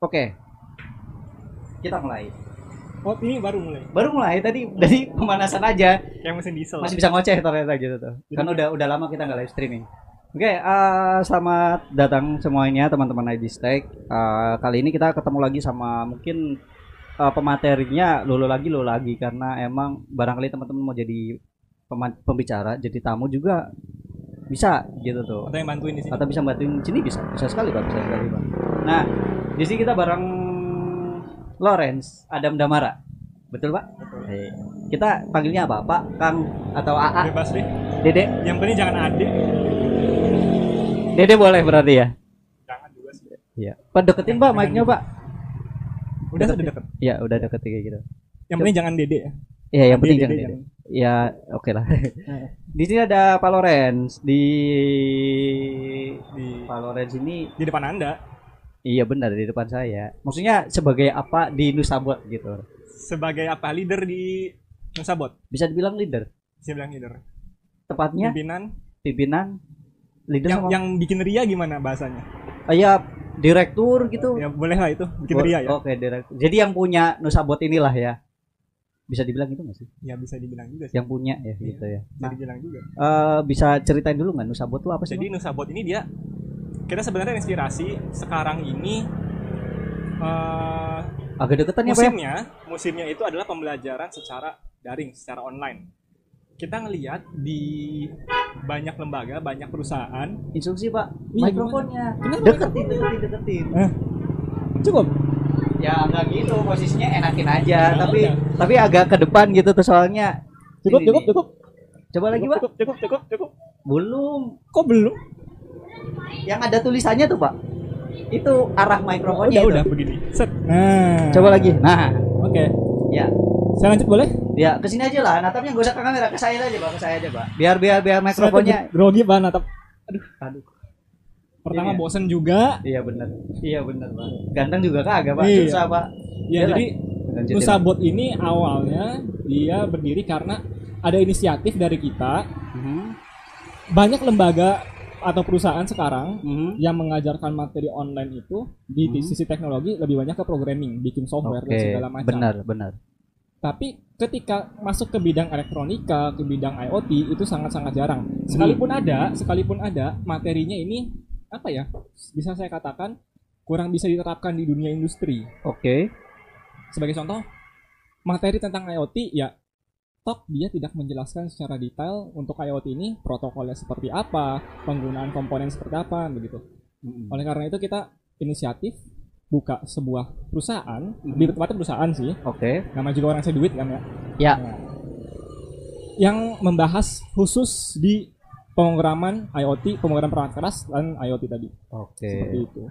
Oke, kita mulai. Oh, ini baru mulai. Baru mulai tadi dari pemanasan aja. Kayak mesin diesel. Masih bisa ngoceh ternyata gitu tuh. Kan udah lama kita nggak live streaming. Oke, selamat datang semuanya teman-teman ID Stack. Kali ini kita ketemu lagi sama mungkin pematerinya lulu lagi karena emang barangkali teman-teman mau jadi pembicara, jadi tamu juga bisa gitu tuh. Atau yang bantuin di sini. Atau bisa bantuin di sini bisa sekali Pak, bisa sekali Pak. Nah, di sini kita bareng Lawrence Adam Damara. Betul Pak? Betul. Kita panggilnya apa? Pak, Kang, atau AA? Bebas deh. Dede? Yang penting jangan Ade. Dede boleh berarti ya? Jangan juga sih. Iya. Pak deketin Pak mic-nya Pak. Udah deket. Iya, udah deket kayak gitu. Yang penting jangan Dede ya. Iya, yang penting Dede, jangan Dede. Ya, oke lah. Di sini ada Pak Lawrence di Pak Lawrence ini di depan Anda. Iya benar di depan saya. Maksudnya sebagai apa di Nusabot gitu? Sebagai apa? Leader di Nusabot. Bisa dibilang leader. Bisa bilang leader. Tepatnya pimpinan leader yang bikin ria gimana bahasanya? Ya direktur gitu. Ya boleh lah itu bikin ria ya. Oke, direktur. Jadi yang punya Nusabot inilah ya. Bisa dibilang itu nggak sih? Ya bisa dibilang juga sih. Yang punya ya gitu ya. Bisa dibilang juga. Bisa ceritain dulu nggak Nusabot itu apa sih? Jadi Nusabot ini dia kita sebenarnya inspirasi sekarang ini agak deketan ya musimnya itu adalah pembelajaran secara daring, secara online. Kita ngelihat di banyak lembaga, banyak perusahaan. Instruksi Pak, mikrofonnya deketin. Cukup. Ya nggak gitu, posisinya enakin aja, tapi agak ke depan gitu tuh soalnya. Cukup. Coba lagi Pak. Cukup. Belum. Kok belum? Yang ada tulisannya tuh Pak. Itu arah mikrofonnya. Udah begini. Set. Nah. Coba lagi. Nah. Oke. Ya. Saya lanjut boleh? Ya, ke sini aja lah. Natapnya enggak usah ke kamera, ke saya aja, Pak. Ke saya aja, Pak. Biar mikrofonnya grogi Pak Natap. Aduh. Pertama ini bosen juga. Iya benar, Pak. Ganteng juga kagak, Pak. Susah, Pak. Iya, jadi Nusabot ini awalnya dia berdiri karena ada inisiatif dari kita. Banyak lembaga atau perusahaan sekarang yang mengajarkan materi online itu di sisi teknologi lebih banyak ke programming, bikin software dan segala macam. Benar. Tapi ketika masuk ke bidang elektronika, ke bidang IoT itu sangat-sangat jarang. Sekalipun ada, materinya ini apa ya? Bisa saya katakan kurang bisa diterapkan di dunia industri. Oke. Sebagai contoh, materi tentang IoT ya dia tidak menjelaskan secara detail untuk IoT ini protokolnya seperti apa, penggunaan komponen seperti apa begitu. Oleh karena itu kita inisiatif buka sebuah perusahaan, di tempatnya perusahaan sih. Oke. Nama juga orang saya duit kan ya. Ya. Nah, yang membahas khusus di pemrograman IoT, pemrograman perangkat keras dan IoT tadi. Oke. Seperti itu.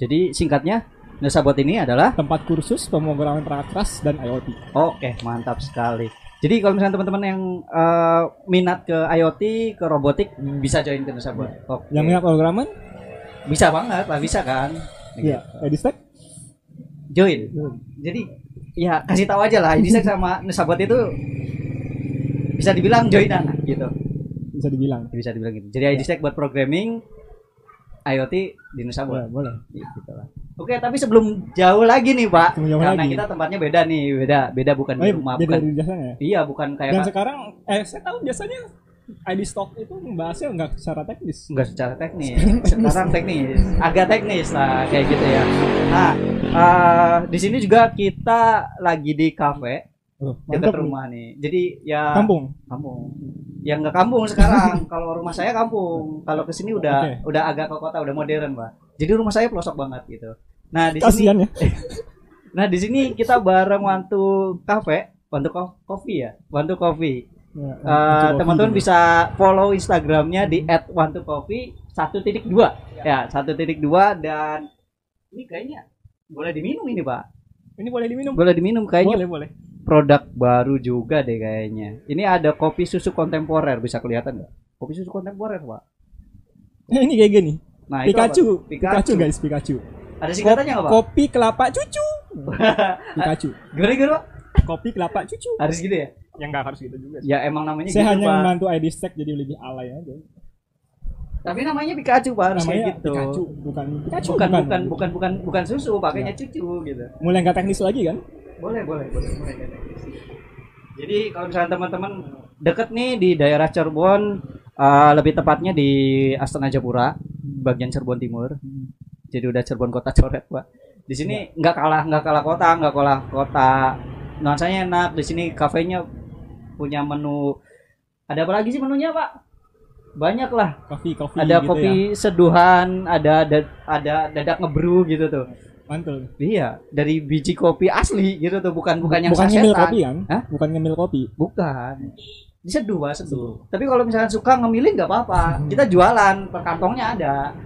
Jadi singkatnya Nusabot ini adalah tempat kursus pemrograman perangkat keras dan IoT. Oke, mantap sekali. Jadi kalau misalnya teman-teman yang minat ke IoT, ke robotik bisa join ke Nusabot. Oke. Yang minat pemrograman bisa banget lah, bisa kan? Iya, Edistek join. Jadi ya kasih tahu aja lah, Edistek sama Nusabot itu bisa dibilang joinan gitu. Bisa dibilang gitu. Jadi Edistek buat programming, IoT di Nusabot. Boleh. Gitu lah. Oke, tapi sebelum jauh lagi nih Pak, karena kita tempatnya beda nih, beda bukan di rumah, beda bukan di jasanya. Iya, bukan kayak. Dan sekarang, saya tahu biasanya ID Stock itu membahasnya nggak secara teknis. Nggak secara teknis. Sekarang teknis, agak teknis lah kayak gitu ya. Nah, di sini juga kita lagi di kafe dekat rumah nih. Jadi ya. Kampung. Ya nggak kampung sekarang. Kalau rumah saya kampung. Kalau kesini udah agak ke kota, udah modern Pak. Jadi rumah saya pelosok banget gitu. Nah di sini. Ya. Nah di sini kita bareng Wantu Cafe, Wantu Coffee ya, Wantu Coffee. Ya, teman-teman bisa follow Instagramnya di @wantucoffee 1.2 ya 1.2 dan ini kayaknya boleh diminum ini Pak. Ini boleh diminum. Boleh diminum kayaknya. Boleh. Produk baru juga deh kayaknya. Ini ada kopi susu kontemporer, bisa kelihatan nggak? Kopi susu kontemporer Pak. Ini kayak gini. Nah, Pikachu guys. Ada singkatannya nggak Pak? Kopi kelapa cucu. Pikachu. Gimana Pak? Kopi kelapa cucu. Harus gitu ya? Yang nggak harus gitu juga. Ya emang namanya saya gitu, hanya Pak. membantu ID Stack jadi lebih alay aja. Tapi namanya Pikachu Pak, harus kayak gitu. Pikachu, bukan Pikachu. Bukan susu, pakainya cucu gitu. Mulai nggak teknis lagi kan? Boleh. Jadi kalau misalnya teman-teman deket nih di daerah Cirebon, lebih tepatnya di Astana Japura, bagian Cirebon Timur. Jadi udah Cirebon kota coret Pak. Di sini nggak kalah kota. Nuansanya enak. Di sini kafenya punya menu. Ada apa lagi sih menunya Pak? Banyak lah. Kopi. Ada gitu kopi seduhan, ada dadak ngebrew gitu tuh. Mantul. Iya, dari biji kopi asli gitu tuh, bukan yang bukan sasetan. Ngemil kopi kan? Hah? Bukan ngemil kopi. Bukan. Diseduh, Pak, seduh. Tapi kalau misalnya suka ngemilin nggak apa-apa. Kita jualan, per kantongnya ada.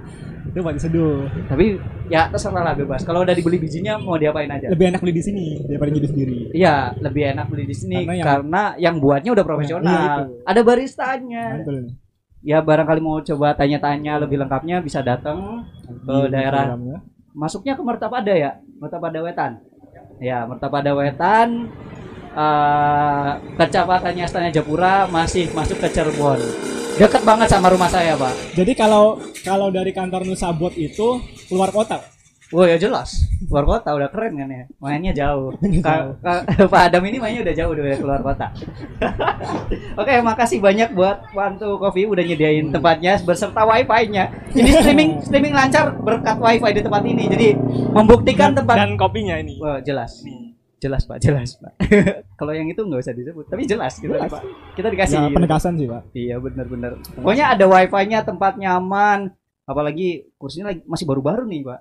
Itu buat diseduh. Tapi ya terserah lah, bebas. Kalau udah dibeli bijinya mau diapain aja. Lebih enak beli di sini daripada jadi sendiri. Iya, lebih enak beli di sini karena yang buatnya udah profesional. Ada baristanya. Mantul. Ya barangkali mau coba tanya-tanya lebih lengkapnya bisa datang ke daerah. Masuknya ke Mertapada ya, Mertapada Wetan. Ya, Mertapada Wetan, kecamatannya Astana Japura, masih masuk ke Cirebon. Dekat banget sama rumah saya, Pak. Jadi kalau dari kantor Nusabot itu keluar kota. Oh ya jelas, keluar kota udah keren kan ya, mainnya jauh. Pak Adam ini mainnya udah jauh, udah keluar kota. Oke, makasih banyak buat Wantu Coffee udah nyediain tempatnya beserta wifi-nya. Ini streaming lancar berkat wifi di tempat ini. Jadi membuktikan tempat dan kopinya ini. Wah, jelas Pak. Kalau yang itu nggak usah disebut, tapi jelas gitu Pak. Kita dikasih. Ya, penegasan sih Pak. Iya benar. Pokoknya ada wifi-nya, tempat nyaman. Apalagi kursinya masih baru-baru nih Pak.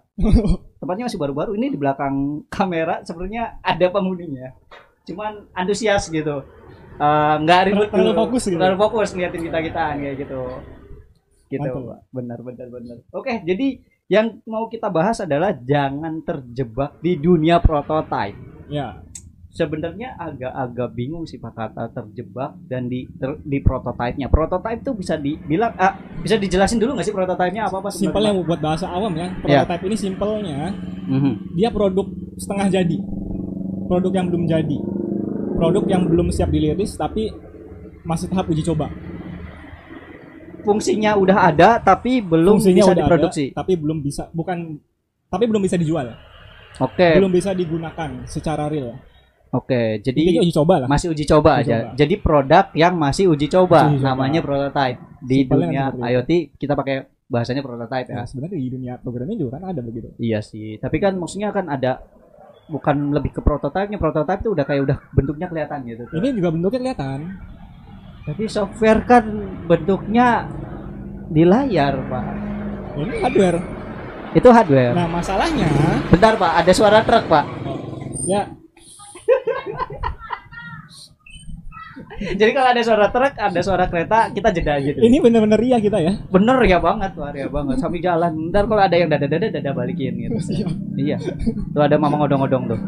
Tempatnya masih baru-baru. Ini di belakang kamera sebenarnya ada penghuninya. Cuman antusias gitu. Nggak ribut terlalu fokus gitu. Terlalu fokus ngeliatin kita kayak gitu. Gitu Pak. Benar. Oke, jadi yang mau kita bahas adalah jangan terjebak di dunia prototype. Ya. Sebenarnya agak bingung sih Pak kata terjebak dan di prototype-nya. Prototype itu bisa dibilang bisa dijelasin dulu nggak sih prototype-nya apa sebenarnya? Simpelnya buat bahasa awam ya. Prototype ini simpelnya dia produk setengah jadi. Produk yang belum jadi. Produk yang belum siap dirilis tapi masih tahap uji coba. Fungsinya udah ada tapi belum bisa diproduksi. Tapi belum bisa dijual. Oke. Belum bisa digunakan secara real. Oke, jadi uji coba lah. Masih uji coba aja. Jadi produk yang masih uji coba namanya prototype. Di dunia IoT kita pakai bahasanya prototype ya. Sebenarnya di dunia programming juga kan ada begitu. Iya sih, tapi kan maksudnya kan ada bukan lebih ke prototype-nya. Prototype itu udah bentuknya kelihatan gitu. Ini juga bentuknya kelihatan. Tapi software kan bentuknya di layar, Pak. Ini hardware. Itu hardware. Nah, masalahnya bentar, Pak, ada suara truk, Pak. Ya. Jadi kalau ada suara truk, ada suara kereta, kita jeda gitu. Ini benar-benar ria kita ya. Bener ya banget, ria banget. Sambil jalan. Ntar kalau ada yang dada balikin gitu. Iya. Tuh ada mama ngodong-ngodong tuh.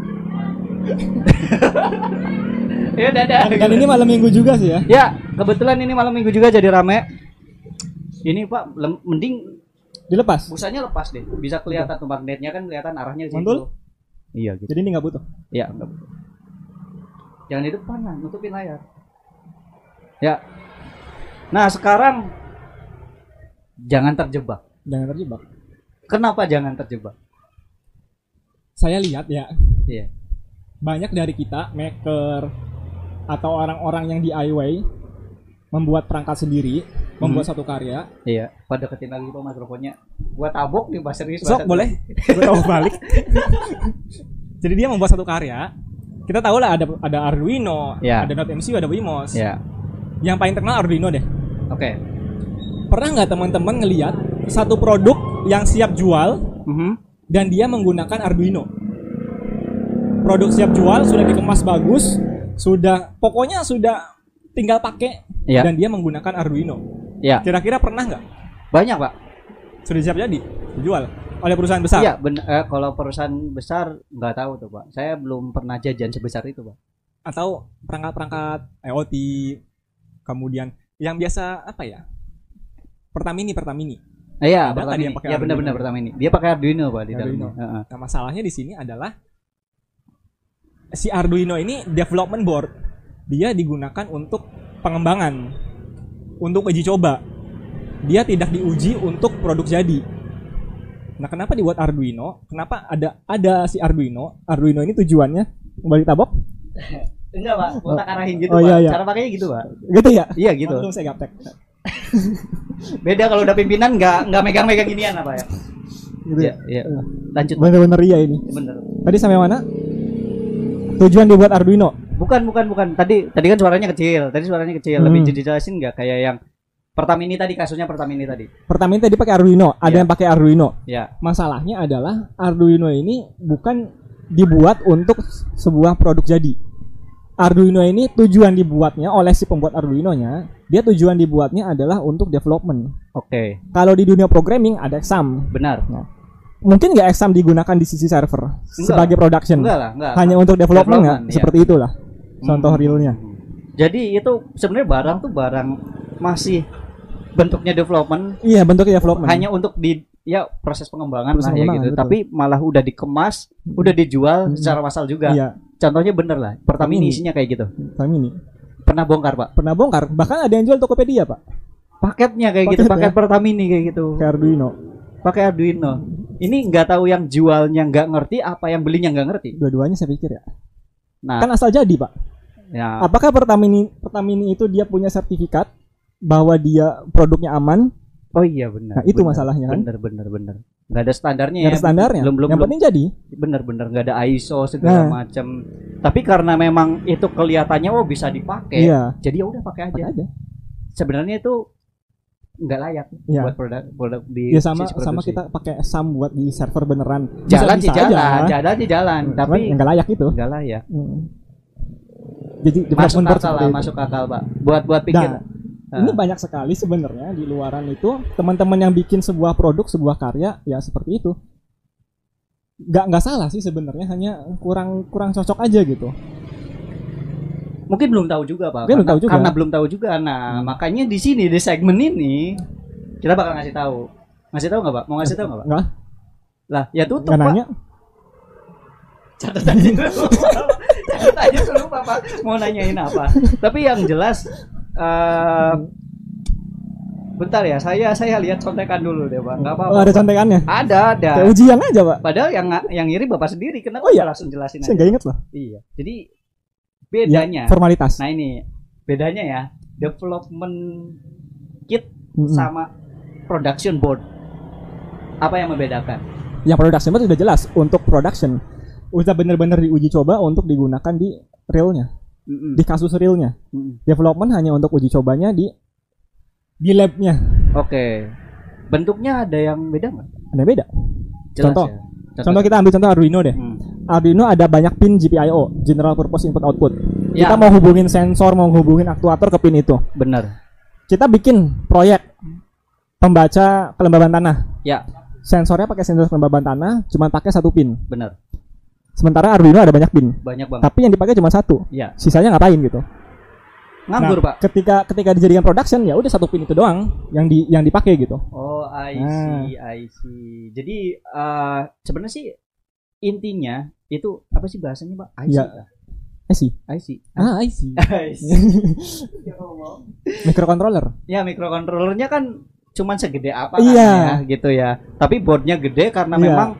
Ya dadah. Dan ini malam minggu juga sih ya. Ya, kebetulan ini malam minggu juga jadi rame. Ini Pak, mending dilepas. Busanya lepas deh. Bisa kelihatan tuh magnetnya kan kelihatan arahnya di situ. Mantul? Iya gitu. Jadi ini nggak butuh. Iya, nggak butuh. Jangan di depan lah, nutupin layar. Ya. Nah, sekarang jangan terjebak. Jangan terjebak. Kenapa jangan terjebak? Saya lihat ya. Iya. Banyak dari kita maker atau orang-orang yang DIY membuat perangkat sendiri, membuat satu karya. Iya. Pada deketin lagi Pak mikrofonnya. Gua tabok nih bahasa serius. Sok boleh. Gua tabok balik. Jadi dia membuat satu karya. Kita tahu lah ada Arduino, ada Node MCU, ada Wemos. Iya. Yang paling terkenal Arduino deh. Oke. Pernah nggak teman-teman ngelihat satu produk yang siap jual dan dia menggunakan Arduino? Produk siap jual sudah dikemas bagus, pokoknya sudah tinggal pakai dan dia menggunakan Arduino. Iya. Kira-kira pernah nggak? Banyak Pak. Sudah siap jadi dijual oleh perusahaan besar. Iya, kalau perusahaan besar nggak tahu tuh Pak. Saya belum pernah jajan sebesar itu Pak. Atau perangkat-perangkat IoT, kemudian yang biasa apa ya? Pertamini. Iya, Pertamini. Ya benar-benar Pertamini. Dia pakai Arduino Pak di dalamnya. Nah, masalahnya di sini adalah si Arduino ini development board. Dia digunakan untuk pengembangan, untuk uji coba. dia tidak diuji untuk produk jadi. Nah, kenapa dibuat Arduino? Kenapa ada si Arduino? Arduino ini tujuannya kembali tabok? Enggak, Pak. Mau tak arahin gitu, Pak. Iya. Cara pakainya gitu, Pak. Gitu ya? Iya, gitu. Langsung saya gaptek. Beda kalau udah pimpinan enggak megang-megang ginian apa ya? Gitu ya? Iya. Lanjut. Bener-bener iya ini. Bener. Tadi sampai mana? Tujuan dibuat Arduino. Bukan. Tadi kan suaranya kecil. Lebih dijelasin enggak kayak yang Pertamini tadi, kasusnya Pertamini tadi. Pertamini tadi pakai Arduino, ada yang pakai Arduino. Ya. Masalahnya adalah Arduino ini bukan dibuat untuk sebuah produk jadi. Arduino ini tujuan dibuatnya oleh si pembuat Arduino-nya, dia tujuan dibuatnya adalah untuk development. Oke. Kalau di dunia programming ada exam. Benar. Nah, mungkin nggak exam digunakan di sisi server sebagai production. Enggak. Hanya untuk development nggak? Ya. Seperti itulah contoh realnya. Jadi itu sebenarnya barang masih bentuknya development. Iya, bentuknya development. Hanya untuk proses pengembangan lah ya gitu. Betul. Tapi malah udah dikemas, udah dijual secara massal juga. Iya. Contohnya bener lah. Pertamini isinya kayak gitu. Pertamini. Pernah bongkar, Pak? Pernah bongkar. Bahkan ada yang jual Tokopedia, Pak. Paketnya kayak gitu, paket Pertamini kayak gitu. Kayak Arduino. Pakai Arduino. Ini nggak tahu yang jualnya nggak ngerti, apa yang belinya nggak ngerti. Dua-duanya saya pikir ya. Nah, kan asal jadi, Pak. Ya. Apakah Pertamini itu dia punya sertifikat bahwa dia produknya aman? Oh iya benar. Nah, itu masalahnya kan. Benar. Enggak ada standarnya ya. Ada standarnya. Yang penting jadi. Benar, enggak ada ISO segala macam. Tapi karena memang itu kelihatannya bisa dipakai. Iya. Jadi ya udah pakai aja. Sebenarnya itu enggak layak buat produk di sama kita pakai SAM buat di server beneran. Jalan tapi enggak layak itu. Enggak layak. Jadi masuk akal, Pak. Buat pikir. Ini banyak sekali sebenarnya di luaran itu teman-teman yang bikin sebuah produk, sebuah karya ya seperti itu. Nggak salah sih sebenarnya, hanya kurang cocok aja gitu. Mungkin belum tahu juga, Pak. Karena belum tahu juga. Nah, makanya di sini di segmen ini kita bakal ngasih tahu. Ngasih tahu nggak, Pak? Mau ngasih tahu nggak, Pak? Nggak. Lah, ya tutup, Pak. Nanya. Catat aja dulu, Pak. Mau nanyain apa? Tapi yang jelas bentar ya, saya lihat contekan dulu deh, Pak. Enggak apa-apa. Oh, ada contekannya? Ada. Kayak ujian aja, Pak. Padahal yang ngiri Bapak sendiri. Kenapa langsung jelasin aja? Saya enggak ingat loh. Iya. Jadi bedanya. Ya, formalitas. Nah, ini bedanya ya. Development kit sama production board. Apa yang membedakan? Yang production board sudah jelas untuk production. Udah benar-benar diuji coba untuk digunakan di realnya. Di kasus realnya. Development hanya untuk uji cobanya di labnya. Oke. Bentuknya ada yang beda nggak? Ada yang beda. Jelas Contoh kita ambil contoh Arduino deh. Arduino ada banyak pin GPIO, General Purpose Input Output. Kita mau hubungin sensor, mau hubungin aktuator ke pin itu. Benar. Kita bikin proyek pembaca kelembaban tanah. Ya. Sensornya pakai sensor kelembaban tanah, cuma pakai satu pin. Benar. Sementara Arduino ada banyak pin. Banyak banget. Tapi yang dipakai cuma satu. Iya. Sisanya ngapain gitu? Nganggur, Pak. Ketika dijadikan production ya udah satu pin itu doang yang dipakai gitu. Oh, I see. Jadi sebenarnya sih intinya itu apa sih bahasanya, Pak? IC. Microcontroller. Ya, microcontrollernya kan cuman segede apa kan ya gitu ya. Tapi boardnya gede karena memang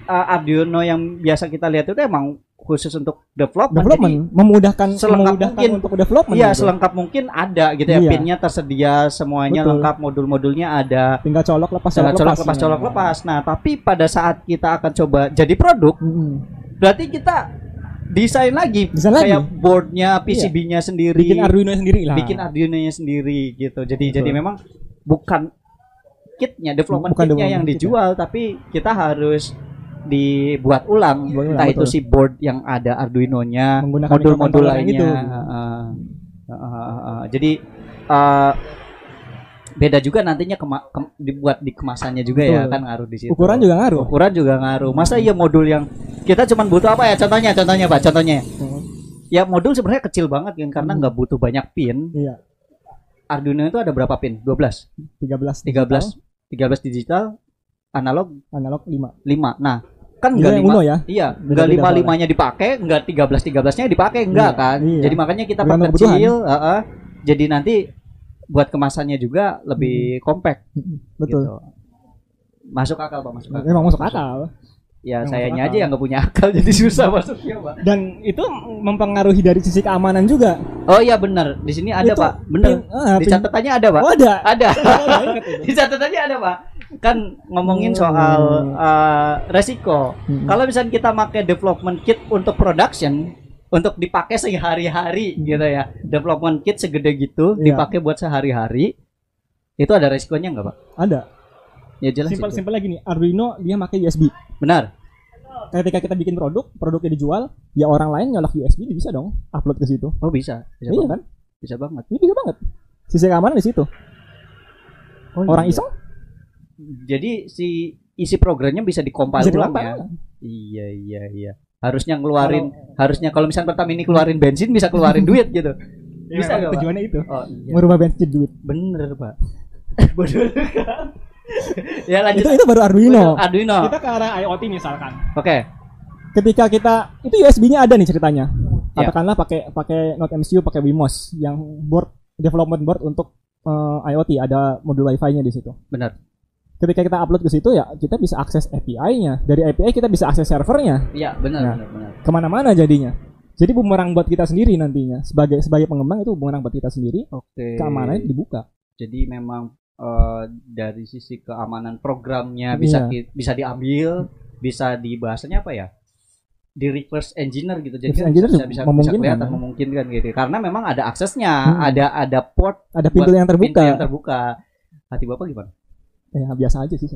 Arduino yang biasa kita lihat itu emang khusus untuk development. Memudahkan mungkin untuk development. Iya, gitu. Selengkap mungkin ada gitu ya. Pinnya tersedia semuanya. Betul. Lengkap, modul-modulnya ada. Tinggal colok lepas. Nah, tapi pada saat kita akan coba jadi produk, berarti kita desain lagi kayak boardnya, PCB-nya sendiri. Bikin Arduino-nya sendiri gitu. Jadi memang bukan kitnya, development kitnya yang dijual, tapi kita harus dibuat ulang, entah itu si board yang ada Arduino-nya, modul-modul lainnya. Jadi beda juga nantinya dibuat di kemasannya juga. Betul. Ya kan ngaruh di situ. Ukuran juga ngaruh. Masa iya modul yang kita cuma butuh apa ya? Contohnya Pak, ya modul sebenarnya kecil banget kan karena nggak butuh banyak pin. Iya. Arduino itu ada berapa pin? 12. 13 digital, analog 5. Nah, kan enggak 5 ya. Iya, enggak 5-5-nya dipakai, enggak 13-13-nya dipakai, enggak kan. Iya. Jadi makanya kita perkecil, jadi nanti buat kemasannya juga lebih compact. Betul. Gitu. Masuk akal Pak, masuk akal. Memang masuk akal. Ya sayanya aja yang nggak punya akal jadi susah masuknya Pak. Dan itu mempengaruhi dari sisi keamanan juga. Oh iya benar, di sini ada itu, Pak. Benar. Di catatannya ada Pak. Oh ada. Ada. Di catatannya ada Pak. Kan ngomongin soal resiko. Kalau misalnya kita pakai development kit untuk production, untuk dipakai sehari-hari gitu ya. Development kit segede gitu dipakai buat sehari-hari. Itu ada resikonya nggak Pak? Ada. Ya jelas. Simpel lagi nih, Arduino dia pakai USB. Benar. Ketika kita bikin produknya dijual, ya orang lain nyolok USB bisa dong upload ke situ. Oh bisa. Iya kan? Bisa banget. Ini bisa banget. Sisi keamanan di situ. Oh, orang iseng. Jadi si isi programnya bisa dikompil ulang ya. Iya. Harusnya kalau misalnya pertama ini keluarin bensin bisa keluarin duit gitu. Bisa enggak? Tujuannya itu. Oh, iya. Merubah bensin duit. Bener, Pak. Bodoh kan. Ya lanjut. Itu baru Arduino. Kita ke arah IoT misalkan. Oke. Ketika itu USB-nya ada nih ceritanya. Katakanlah pakai Node MCU, pakai Wemos yang development board untuk IoT, ada modul Wi-Fi-nya di situ. Benar. Ketika kita upload ke situ ya kita bisa akses API-nya. Dari API kita bisa akses servernya. Iya, benar. Kemana-mana jadinya. Jadi bumerang buat kita sendiri nantinya. Sebagai pengembang itu bumerang buat kita sendiri. Oke. Keamanannya dibuka. Jadi memang dari sisi keamanan programnya bisa diambil, bisa dibahasanya apa ya? Di reverse engineer gitu. Jadi bisa memungkinkan gitu. Karena memang ada aksesnya, ada port, ada pintu yang terbuka. Hati Bapak gimana? Ya biasa aja sih.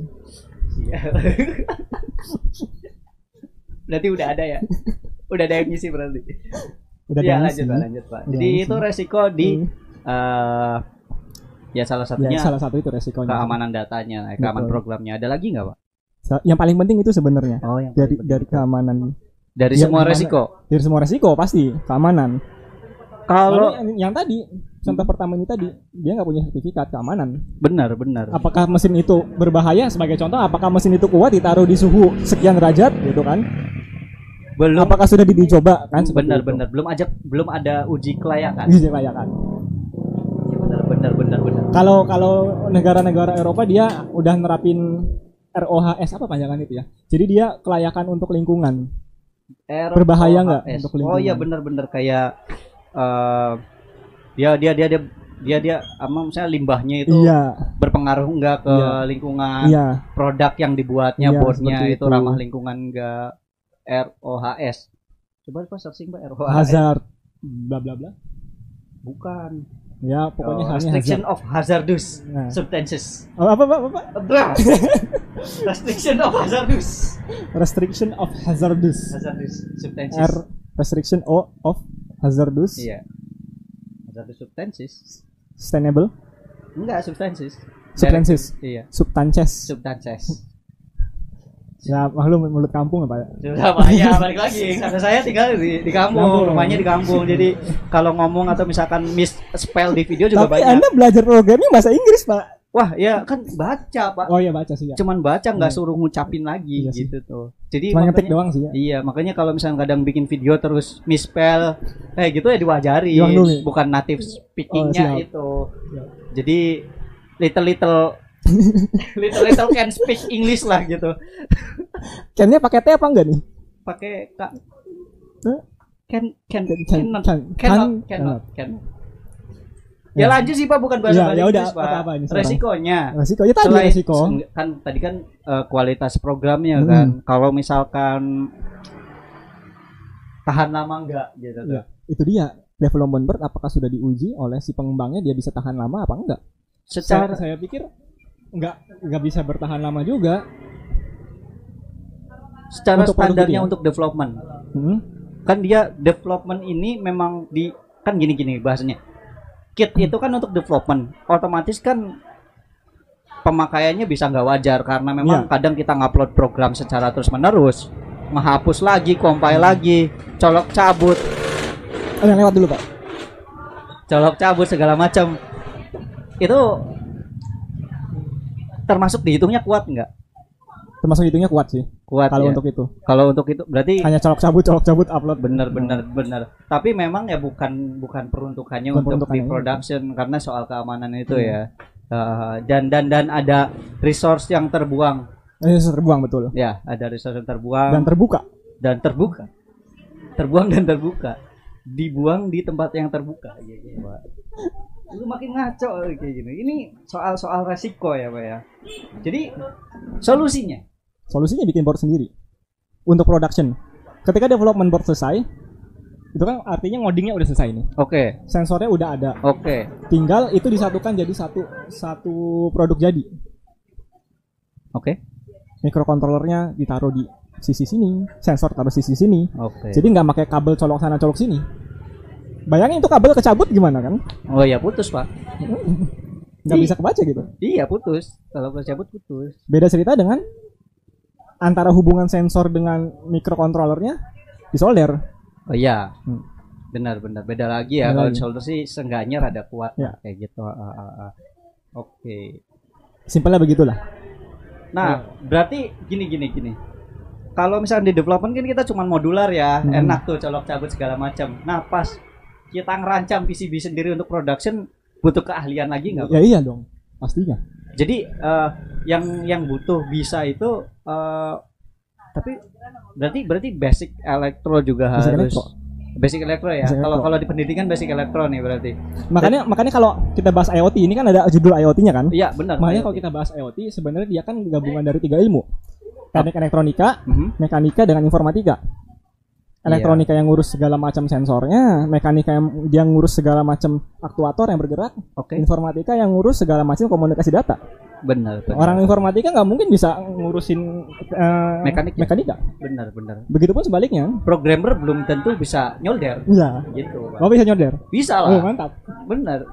Berarti udah ada ya? Udah ada yang ngisi berarti. Udah ya lanjut Pak. Jadi itu resiko di ya salah satu itu resikonya. Keamanan datanya, keamanan programnya. Ada lagi nggak Pak? Yang paling penting itu sebenarnya. Dari keamanan. Dari semua resiko. Dari semua resiko pasti keamanan. Kalau yang tadi contoh pertama ini tadi dia nggak punya sertifikat keamanan. Benar. Apakah mesin itu berbahaya? Sebagai contoh, apakah mesin itu kuat ditaruh di suhu sekian derajat gitu kan? Belum. Apakah sudah dicoba kan? Benar. Belum ada uji kelayakan. Benar. Kalau negara-negara Eropa dia udah nerapin ROHS apa panjangan itu ya. Jadi dia kelayakan untuk lingkungan. Berbahaya nggak untuk lingkungan? Oh iya benar kayak dia misalnya limbahnya itu berpengaruh nggak ke lingkungan. Produk yang dibuatnya boardnya itu ramah lingkungan nggak. ROHS. Coba searching Pak ROHS. Hazard bla bla bla. Bukan. Ya pokoknya restriction of hazardous substances. Apa? Restriction of hazardous. Restriction of hazardous substances. Restriction of hazardous. Iya. Hazardous substances. Sustainable? Enggak, substances. Iya. Substances. Ya maklum mulut kampung apa ya? Sudah ya balik lagi karena saya tinggal di kampung, rumahnya di kampung. Jadi kalau ngomong atau misalkan misspell di video juga tapi banyak. Tapi Anda belajar programnya bahasa Inggris, Pak. Wah, ya kan baca, Pak. Oh iya baca sih ya. Cuman baca nggak suruh ngucapin lagi gitu tuh. Jadi cuma ngetik doang sih ya. Iya, makanya kalau misalnya kadang bikin video terus misspell gitu ya diwajari. Bukan native speakingnya itu. Ya. Jadi little can speak English lah gitu. Can-nya pakai T apa enggak nih? Pakai K. Cannot. Ya lanjut sih Pak, bukan bahasa Inggris Pak. Apa ini, resikonya tadi resiko. Kan tadi kan kualitas programnya kan. Kalau misalkan tahan lama enggak gitu. Ya, itu dia. Development board apakah sudah diuji oleh si pengembangnya dia bisa tahan lama apa enggak? Secara saya pikir enggak bisa bertahan lama juga. Secara standarnya untuk development. Kan dia development ini memang kan gini bahasanya. Kit itu kan untuk development, otomatis kan pemakaiannya bisa nggak wajar karena memang kadang kita ngupload program secara terus menerus, menghapus lagi, compile lagi, colok cabut. Yang lewat dulu Pak. Colok cabut segala macam. Itu termasuk dihitungnya kuat nggak? Termasuk hitungnya kuat sih. Kuat kalau ya. untuk itu. Kalau untuk itu berarti hanya colok cabut upload. Benar. Tapi memang ya bukan peruntukannya untuk di production karena soal keamanan itu ya. Dan ada resource yang terbuang. Terbuang betul. Ya, ada resource yang terbuang dan terbuka. Terbuang dan terbuka. Dibuang di tempat yang terbuka gitu, Pak. Lu makin ngaco kayak gini. Ini soal resiko ya, Pak ya. Jadi solusinya bikin board sendiri untuk production. Ketika development board selesai, itu kan artinya ngodingnya udah selesai nih. Oke. Sensornya udah ada. Oke. Tinggal itu disatukan jadi satu produk jadi. Oke. Microcontrollernya ditaruh di sisi sini, sensor taruh sisi sini. Oke. Jadi nggak pakai kabel colok sana colok sini. Bayangin itu kabel kecabut gimana kan? Oh ya putus, Pak. Nggak bisa kebaca gitu. Iya putus. Kalau kecabut putus. Beda cerita dengan antara hubungan sensor dengan microcontrollernya disolder. Oh iya. Benar. Beda lagi ya. Kalau solder sih seenggaknya rada kuat ya. Kayak gitu. Oke. Simpelnya begitulah. Nah, berarti gini. Kalau misalnya di development kan kita cuma modular ya, enak tuh colok cabut segala macam. Nah, pas kita ngerancam PCB sendiri untuk production butuh keahlian lagi nggak? Ya iya dong, pastinya. Jadi yang butuh bisa itu tapi berarti basic elektro juga harus. Basic elektro ya. Kalau di pendidikan basic elektro nih berarti. Makanya kalau kita bahas IoT ini kan ada judul IoT-nya kan? Iya, benar. Makanya kalau kita bahas IoT sebenarnya dia kan gabungan dari 3 ilmu. Teknik elektronika, mekanika dengan informatika. Elektronika yang ngurus segala macam sensornya, mekanika yang ngurus segala macam aktuator yang bergerak, informatika yang ngurus segala macam komunikasi data. Benar. Orang informatika nggak mungkin bisa ngurusin mekanika. Benar. Begitupun sebaliknya. Programmer belum tentu bisa nyolder. Iya. Gitu. Pak. Bisa nyolder? Bisa lah. Oh, mantap. Benar.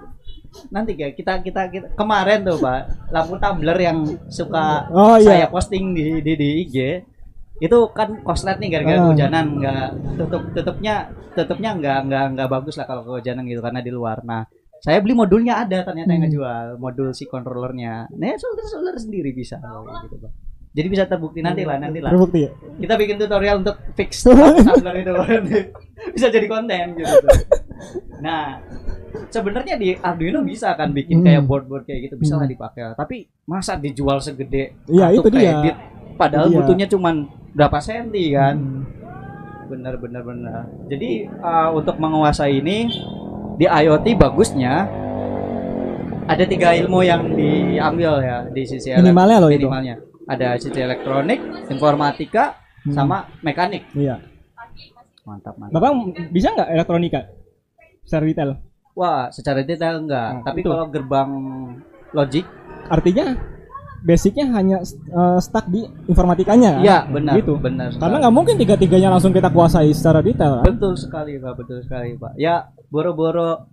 Nanti kayak kita kemarin tuh Pak, lampu tumbler yang suka saya posting di IG. Itu kan koslet nih gara-gara kehujanan, nggak tutupnya nggak bagus lah kalau kehujanan gitu karena di luar. Nah, saya beli modulnya ada ternyata yang ngejual modul si controllernya. Nah, solder sendiri bisa gitu Pak. Jadi bisa terbukti nanti lah. Terbukti ya. Kita bikin tutorial untuk fix tumbler itu bisa jadi konten gitu. Nah, sebenarnya di Arduino bisa kan bikin kayak board kayak gitu bisa lah dipakai. Tapi masa dijual segede itu kredit? Padahal butuhnya cuman berapa senti kan? Benar. Jadi untuk menguasai ini di IoT bagusnya ada 3 ilmu yang diambil ya di sisi minimalnya. Ada sisi elektronik, informatika, sama mekanik. Iya. Mantap. Bapak bisa nggak elektronika secara detail? Wah, secara detail enggak. Tapi kalau gerbang logic, artinya basicnya hanya stuck di informatikanya. Iya, benar. Gitu. Benar. Karena nggak mungkin 3-3-nya langsung kita kuasai secara detail. Kan? Betul sekali Pak. Ya, boro-boro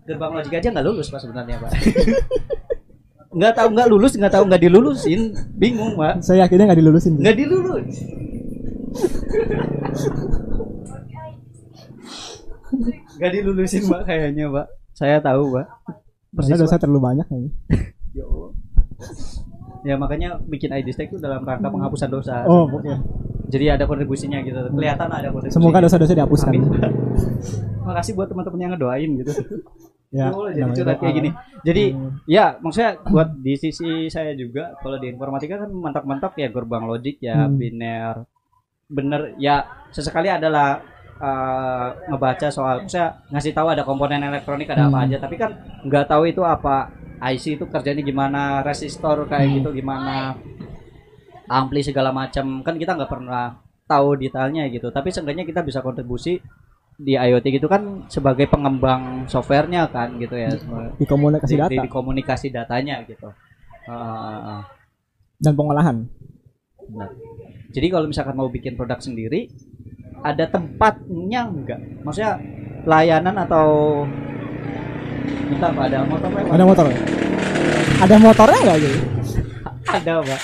gerbang logic aja nggak lulus Pak sebenarnya Pak. Nggak tahu nggak dilulusin, bingung Pak. Saya yakinnya nggak dilulus. Nggak dilulusin Pak kayaknya Pak. Saya tahu Pak. Dosa terlalu banyak ini. Ya makanya bikin ID Stack itu dalam rangka penghapusan dosa. Oh, oke. Jadi ada kontribusinya gitu. Kelihatan ada kontribusi. Semoga dosa-dosa dihapuskan. Makasih buat teman-teman yang ngedoain gitu. Ya, jadi curhat kayak gini. Jadi ya maksudnya buat di sisi saya juga kalau di informatika kan mentok-mentok ya gerbang logic ya biner. Bener ya sesekali adalah ngebaca soal saya ngasih tahu ada komponen elektronik ada apa aja tapi kan nggak tahu itu apa IC itu kerjanya gimana resistor kayak gitu gimana ampli segala macam kan kita nggak pernah tahu detailnya gitu tapi seenggaknya kita bisa kontribusi di IoT gitu kan sebagai pengembang softwarenya kan gitu ya di komunikasi data di komunikasi datanya gitu dan pengolahan. Benar. Jadi kalau misalkan mau bikin produk sendiri ada tempatnya enggak maksudnya layanan atau kita apa ada motornya enggak gitu ada Pak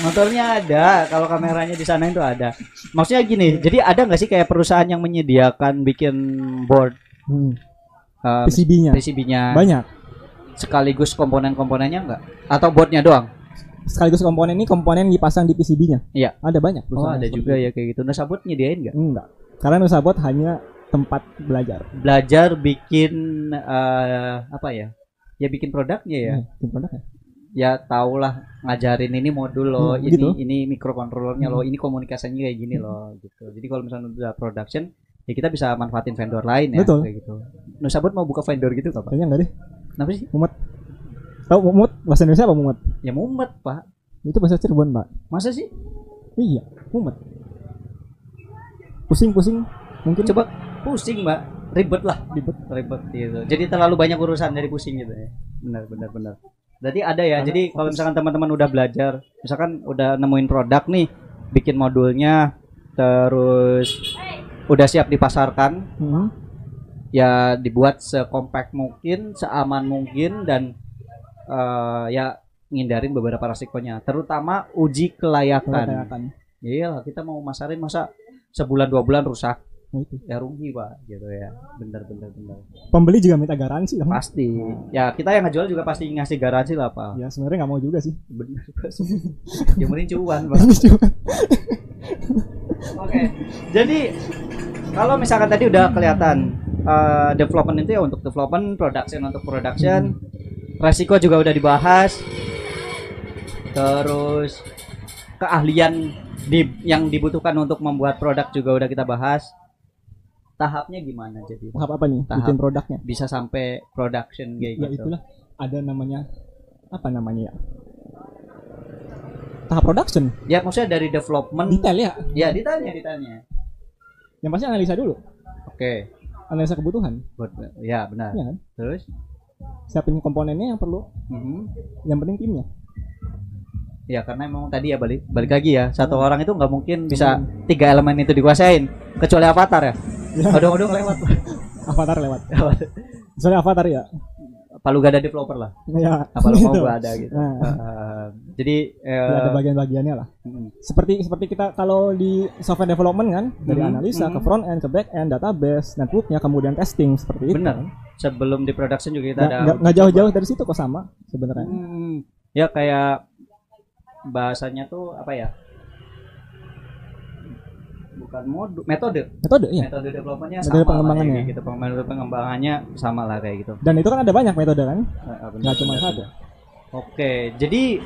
motornya ada kalau kameranya di sana itu ada maksudnya gini jadi ada nggak sih kayak perusahaan yang menyediakan bikin board PCB-nya banyak sekaligus komponen-komponennya enggak atau boardnya doang sekaligus komponen ini komponen dipasang di PCB-nya. Iya. Ada banyak. Oh, ada juga ya kayak gitu. Nusabot nyediain nggak? Enggak. Karena Nusabot hanya tempat belajar. Belajar bikin apa ya? Ya bikin produknya ya. Bikin produknya. Ya tahulah ngajarin ini modul loh, ini microcontrollernya loh, ini komunikasinya kayak gini loh gitu. Jadi kalau misalnya udah production, ya kita bisa manfaatin vendor lain ya. Betul. Kayak gitu. Nusabot mau buka vendor gitu nggak Pak? Kayaknya enggak deh. Kenapa sih? Mumet. Tahu mumet bahasa Indonesia apa mumet? Ya mumet Pak. Itu bahasa Cirebon Pak. Masa sih? Iya, mumet. Pusing mungkin. Coba pusing Mbak, ribet gitu. Jadi terlalu banyak urusan dari pusing gitu ya. Benar. Berarti ada ya. Jadi kalau misalkan teman-teman udah belajar, misalkan udah nemuin produk nih, bikin modulnya, terus udah siap dipasarkan, ya dibuat sekompak mungkin, seaman mungkin, dan ya ngindarin beberapa resikonya, terutama uji kelayakan. Iya, kita mau masarin masa sebulan 2 bulan rusak. Ya rugi Pak gitu ya. Benar. Pembeli juga minta garansi kan? Pasti. Ya kita yang ngejual juga pasti ngasih garansi lah Pak. Ya sebenarnya nggak mau juga sih. Benar. Yang penting cuan Pak. Oke. Jadi kalau misalkan tadi udah kelihatan development itu ya untuk development, untuk production, resiko juga udah dibahas. Terus keahlian yang dibutuhkan untuk membuat produk juga udah kita bahas. Tahapnya gimana jadi? Tahap apa nih? Bikin produknya. Bisa sampai production kayak gitu. Ya itulah ada namanya apa namanya ya? Tahap production. Ya maksudnya dari development. Detail ya? Ya detailnya. Yang pasti analisa dulu. Oke. Analisa kebutuhan. Ya benar. Ya kan? Terus? Siapin komponennya yang perlu. Yang penting timnya. Ya karena memang tadi ya balik lagi ya, satu orang itu nggak mungkin bisa 3 elemen itu dikuasain kecuali avatar ya. Aduh lewat. Avatar lewat. Soalnya avatar ya. Palu gak ada developer lah. Ya. Apa lu mau gua ada gitu. Jadi ada bagian-bagiannya lah. Seperti kita kalau di software development kan, dari analisa ke front end, ke back end, database, networknya, kemudian testing seperti itu. Benar. Sebelum di production juga kita ada. Nggak jauh-jauh dari situ kok sama sebenarnya. Ya kayak bahasanya tuh apa ya? Bukan metode ya. Metode developmentnya sama pengembangannya lah, gitu. Metode pengembangannya sama lah kayak gitu. Dan itu kan ada banyak metode kan? Nggak cuma satu. Oke, jadi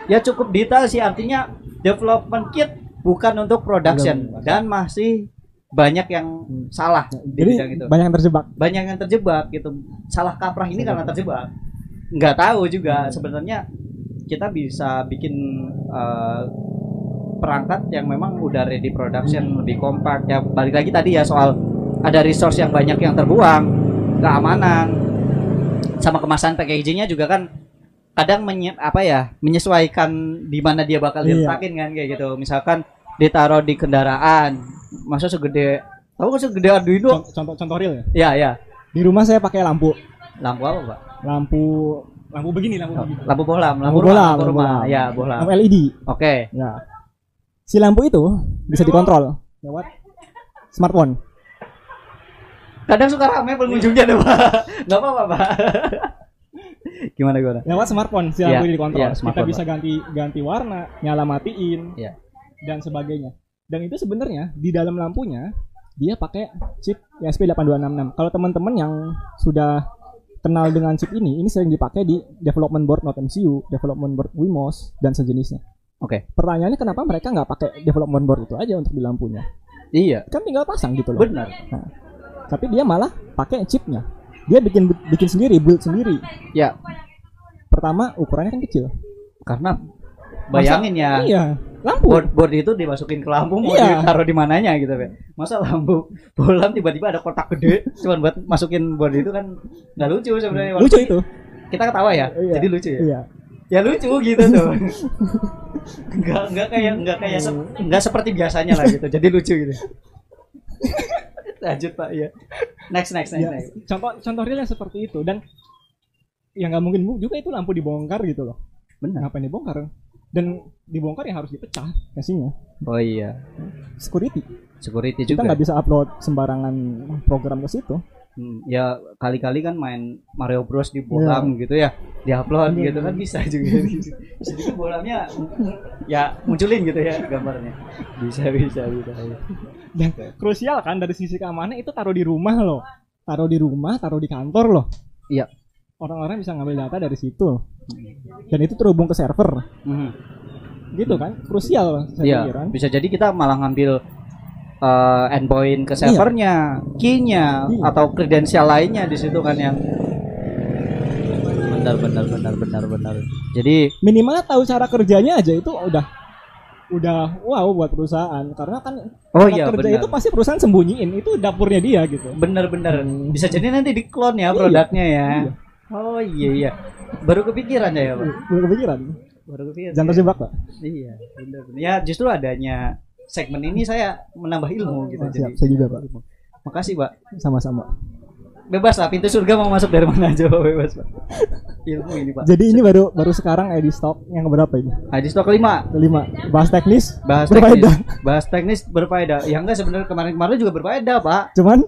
ya cukup detail sih, artinya development kit bukan untuk production dan masih banyak yang salah di bidang itu. Banyak yang terjebak gitu. Salah kaprah ini karena terjebak. Nggak tahu juga sebenarnya kita bisa bikin perangkat yang memang udah ready production, lebih kompak ya. Balik lagi tadi ya soal ada resource yang banyak yang terbuang, keamanan sama kemasan packagingnya juga kan kadang menyesuaikan di mana dia bakal diletakin kan kayak gitu. Misalkan ditaruh di kendaraan, masa segede Arduino. Contoh real ya? Iya. Di rumah saya pakai lampu apa Pak? Lampu begini. Lampu bohlam. Ya, bohlam. Lampu LED. Oke. Ya. Si lampu itu bisa dikontrol lewat smartphone. Kadang suka ramai pengunjungnya deh Pak. Nggak apa-apa Pak. Gimana? Lewat smartphone si lampu ini dikontrol. Kita bisa ganti warna, nyala matiin, dan sebagainya. Dan itu sebenarnya di dalam lampunya dia pakai chip ESP8266. Kalau teman-teman yang sudah kenal dengan chip ini sering dipakai di development board Node MCU, development board Wemos dan sejenisnya. Oke. Pertanyaannya kenapa mereka nggak pakai development board itu aja untuk di lampunya? Iya. Kan tinggal pasang gitu loh. Benar. Nah, tapi dia malah pakai chipnya. Dia bikin sendiri, build sendiri. Ya. Pertama ukurannya kan kecil. Karena bayangin ya. Iya. Lampu. Board itu dimasukin ke lampu mau ditaruh di mananya gitu kan. Masa lampu bohlam tiba-tiba ada kotak gede cuman buat masukin board itu kan nggak lucu sebenarnya. Lucu itu. Kita ketawa ya. Jadi lucu ya. Iya. Ya lucu gitu tuh. Enggak seperti biasanya lah gitu. Jadi lucu gitu. Lanjut Pak ya. Next. Contoh realnya seperti itu dan yang nggak mungkin juga itu lampu dibongkar gitu loh. Benar. Ngapain dibongkar? Dan dibongkar ya harus dipecah casingnya. Oh iya. Security juga. Kita nggak bisa upload sembarangan program ke situ. Ya kali-kali kan main Mario Bros di bolam gitu ya, diupload gitu kan bisa juga. Bisa juga bolamnya ya munculin gitu ya gambarnya. Bisa. Dan krusial kan dari sisi keamanan itu taruh di rumah loh. Taruh di kantor loh. Iya. Orang-orang bisa ngambil data dari situ. Dan itu terhubung ke server. Gitu kan? Krusial saya pikiran. Bisa jadi kita malah ngambil endpoint ke servernya, key-nya atau kredensial lainnya di situ kan yang benar. Jadi minimal tahu cara kerjanya aja itu udah wow buat perusahaan karena kan kerja itu pasti perusahaan sembunyiin itu dapurnya dia gitu. Benar. Bisa jadi nanti di clone ya produknya ya. Oh iya. Baru kepikiran ya, Pak. Baru kepikiran. Jangan terjebak, Pak. Iya, benar. Ya justru adanya segmen ini saya menambah ilmu gitu. Siap, saya juga, Pak. Makasih, Pak. Sama-sama. Bebas lah, pintu surga mau masuk dari mana aja, bebas, Pak. Ilmu ini, Pak. Jadi ini baru sekarang di stok yang berapa ini? Di stok 5. Bahas teknis berfaedah. Ya enggak sebenarnya kemarin juga berfaedah, Pak. Cuman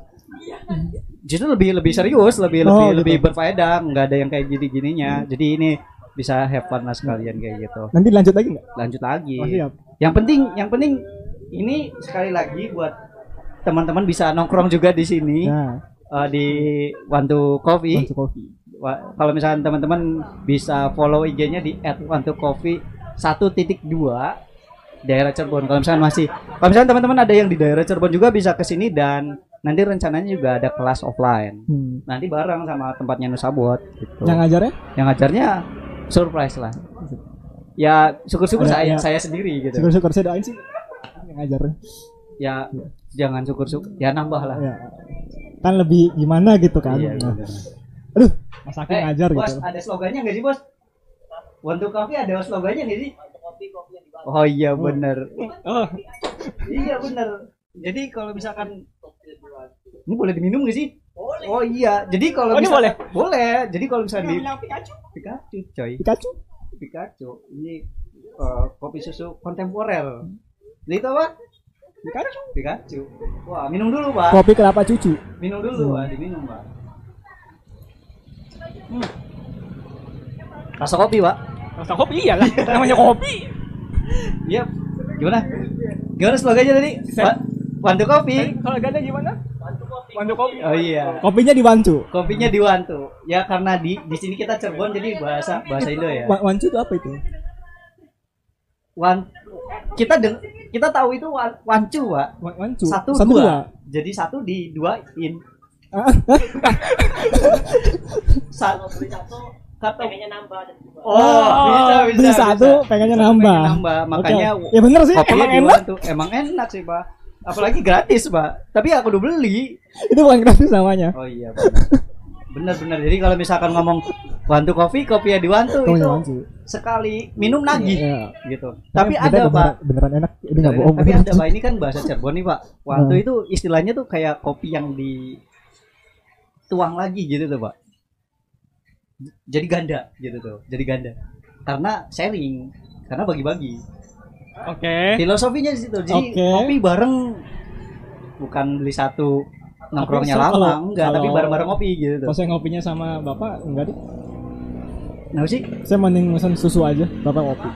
justru lebih serius, lebih berfaedah, enggak ada yang kayak gini-gininya. Jadi ini bisa have fun lah sekalian kayak gitu. Nanti lanjut lagi enggak? Lanjut lagi. Oh, siap. Yang penting ini sekali lagi buat teman-teman bisa nongkrong juga di sini. Di Wantu Coffee. Kalau misalnya teman-teman bisa follow IG-nya di @wantucoffee 1.2 daerah Cirebon. Kalau misalnya teman-teman ada yang di daerah Cirebon juga bisa ke sini dan nanti rencananya juga ada kelas offline. Nanti bareng sama tempatnya Nusabot gitu. Yang ngajarnya surprise lah. Ya syukur-syukur saya sendiri gitu. Syukur-syukur saya doain sih yang ngajar. Ya jangan syukur-syukur, ya nambah lah. Ya. Kan lebih gimana gitu kan. Iya, aduh, Mas Aki ngajar bos, gitu. Ada slogannya enggak sih, Bos? Wantu Coffee ada slogannya enggak sih? Oh iya benar. Iya benar. Jadi kalau misalkan ini boleh diminum enggak sih? Boleh. Oh iya. Jadi kalau boleh. Jadi kalau misalnya Pikachu. Ini kopi susu kontemporer. Jadi itu apa? Pikachu. Wah, minum dulu, Pak. Kopi kelapa cucu. Minum dulu, Pak. Diminum, Pak. Rasa kopi, Pak. Rasa kopi iyalah, namanya kopi. Iya. Gimana slogannya tadi? Wantu Coffee. Kalau ganda gimana? Wantu Kopi. Oh iya. Kopinya di Wantu. Ya karena di sini kita Cirebon jadi bahasa Indo ya. Wantu itu apa itu? Kita tahu itu wancu, Pak. Wancu. 1-2. Jadi 1 diduain. Pengennya nambah. Beli 1 pengennya nambah. Makanya ya bener sih, emang enak sih, Pak. Apalagi gratis, Pak. Tapi aku udah beli. Itu bukan gratis namanya. Oh iya, benar. Jadi kalau misalkan ngomong Wantu Coffee, kopi ya di Wantu itu sekali minum nagih gitu. Tapi ada, Pak. Beneran enak. Ini enggak bohong. Tapi ada, Pak. Ini kan bahasa Cirebon nih, Pak. Wantu itu istilahnya tuh kayak kopi yang dituang lagi gitu tuh, Pak. Jadi ganda gitu tuh. Karena sharing, karena bagi-bagi. Filosofinya di situ. Jadi kopi bareng, bukan beli satu nongkrongnya lama, enggak, tapi bareng-bareng kopi gitu tuh. Kalau saya ngopinya sama Bapak enggak deh. Kenapa sih? Saya mending pesan susu aja, Bapak kopi.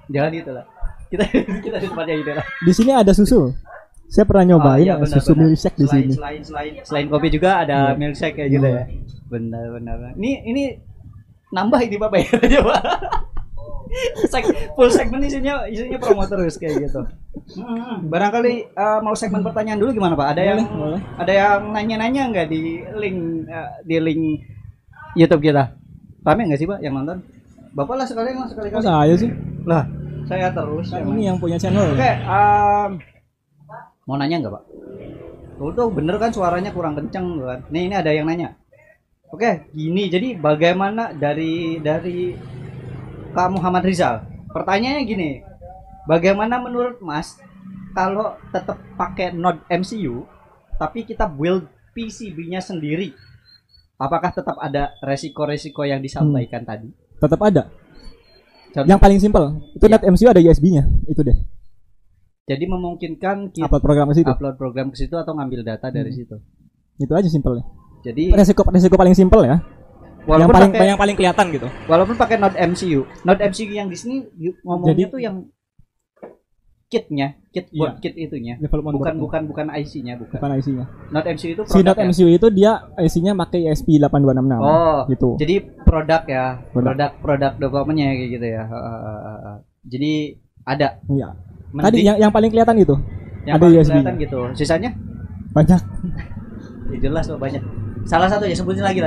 Jangan gitu lah. Kita di tempatnya gitu lah. Di sini ada susu. Saya pernah nyobain susu milkshake di sini. Selain kopi juga ada milkshake kayak gitu ya. Benar. Ini nambah ini Bapak ya, Pak. Full segmen isinya promo terus kayak gitu. Barangkali mau segmen pertanyaan dulu gimana, Pak? Ada yang nanya-nanya nggak di link YouTube kita? Rame nggak sih, Pak, yang nonton? Bapak lah sekali. Oh, saya sih. Lah, saya terus. Nah, ini yang punya channel. Oke, mau nanya nggak, Pak? Tuh bener kan suaranya kurang kenceng kan? Nih ini ada yang nanya. Oke, gini. Jadi bagaimana dari Kak Muhammad Rizal? Pertanyaannya gini. Bagaimana menurut Mas kalau tetap pakai Node MCU tapi kita build PCB-nya sendiri? Apakah tetap ada resiko-resiko yang disampaikan tadi? Tetap ada. Yang paling simpel, itu Node MCU ada USB-nya, itu deh. Jadi memungkinkan kita upload program ke situ atau ngambil data dari situ. Itu aja simpelnya. Jadi resiko paling simpel ya. Yang paling kelihatan gitu. Walaupun pakai Node MCU yang di sini ngomongnya tuh yang kitnya, buat kit itunya. Bukan IC-nya, bukan IC-nya. Node MCU itu si Node MCU itu dia IC-nya pakai ESP8266. Oh, gitu. Jadi produk ya, produk development-nya kayak gitu ya. Jadi ada. Iya. Tadi yang paling kelihatan itu. Yang ada paling kelihatan gitu. Sisanya banyak. Ya jelas loh banyak. Salah satu ya sebutin lagi.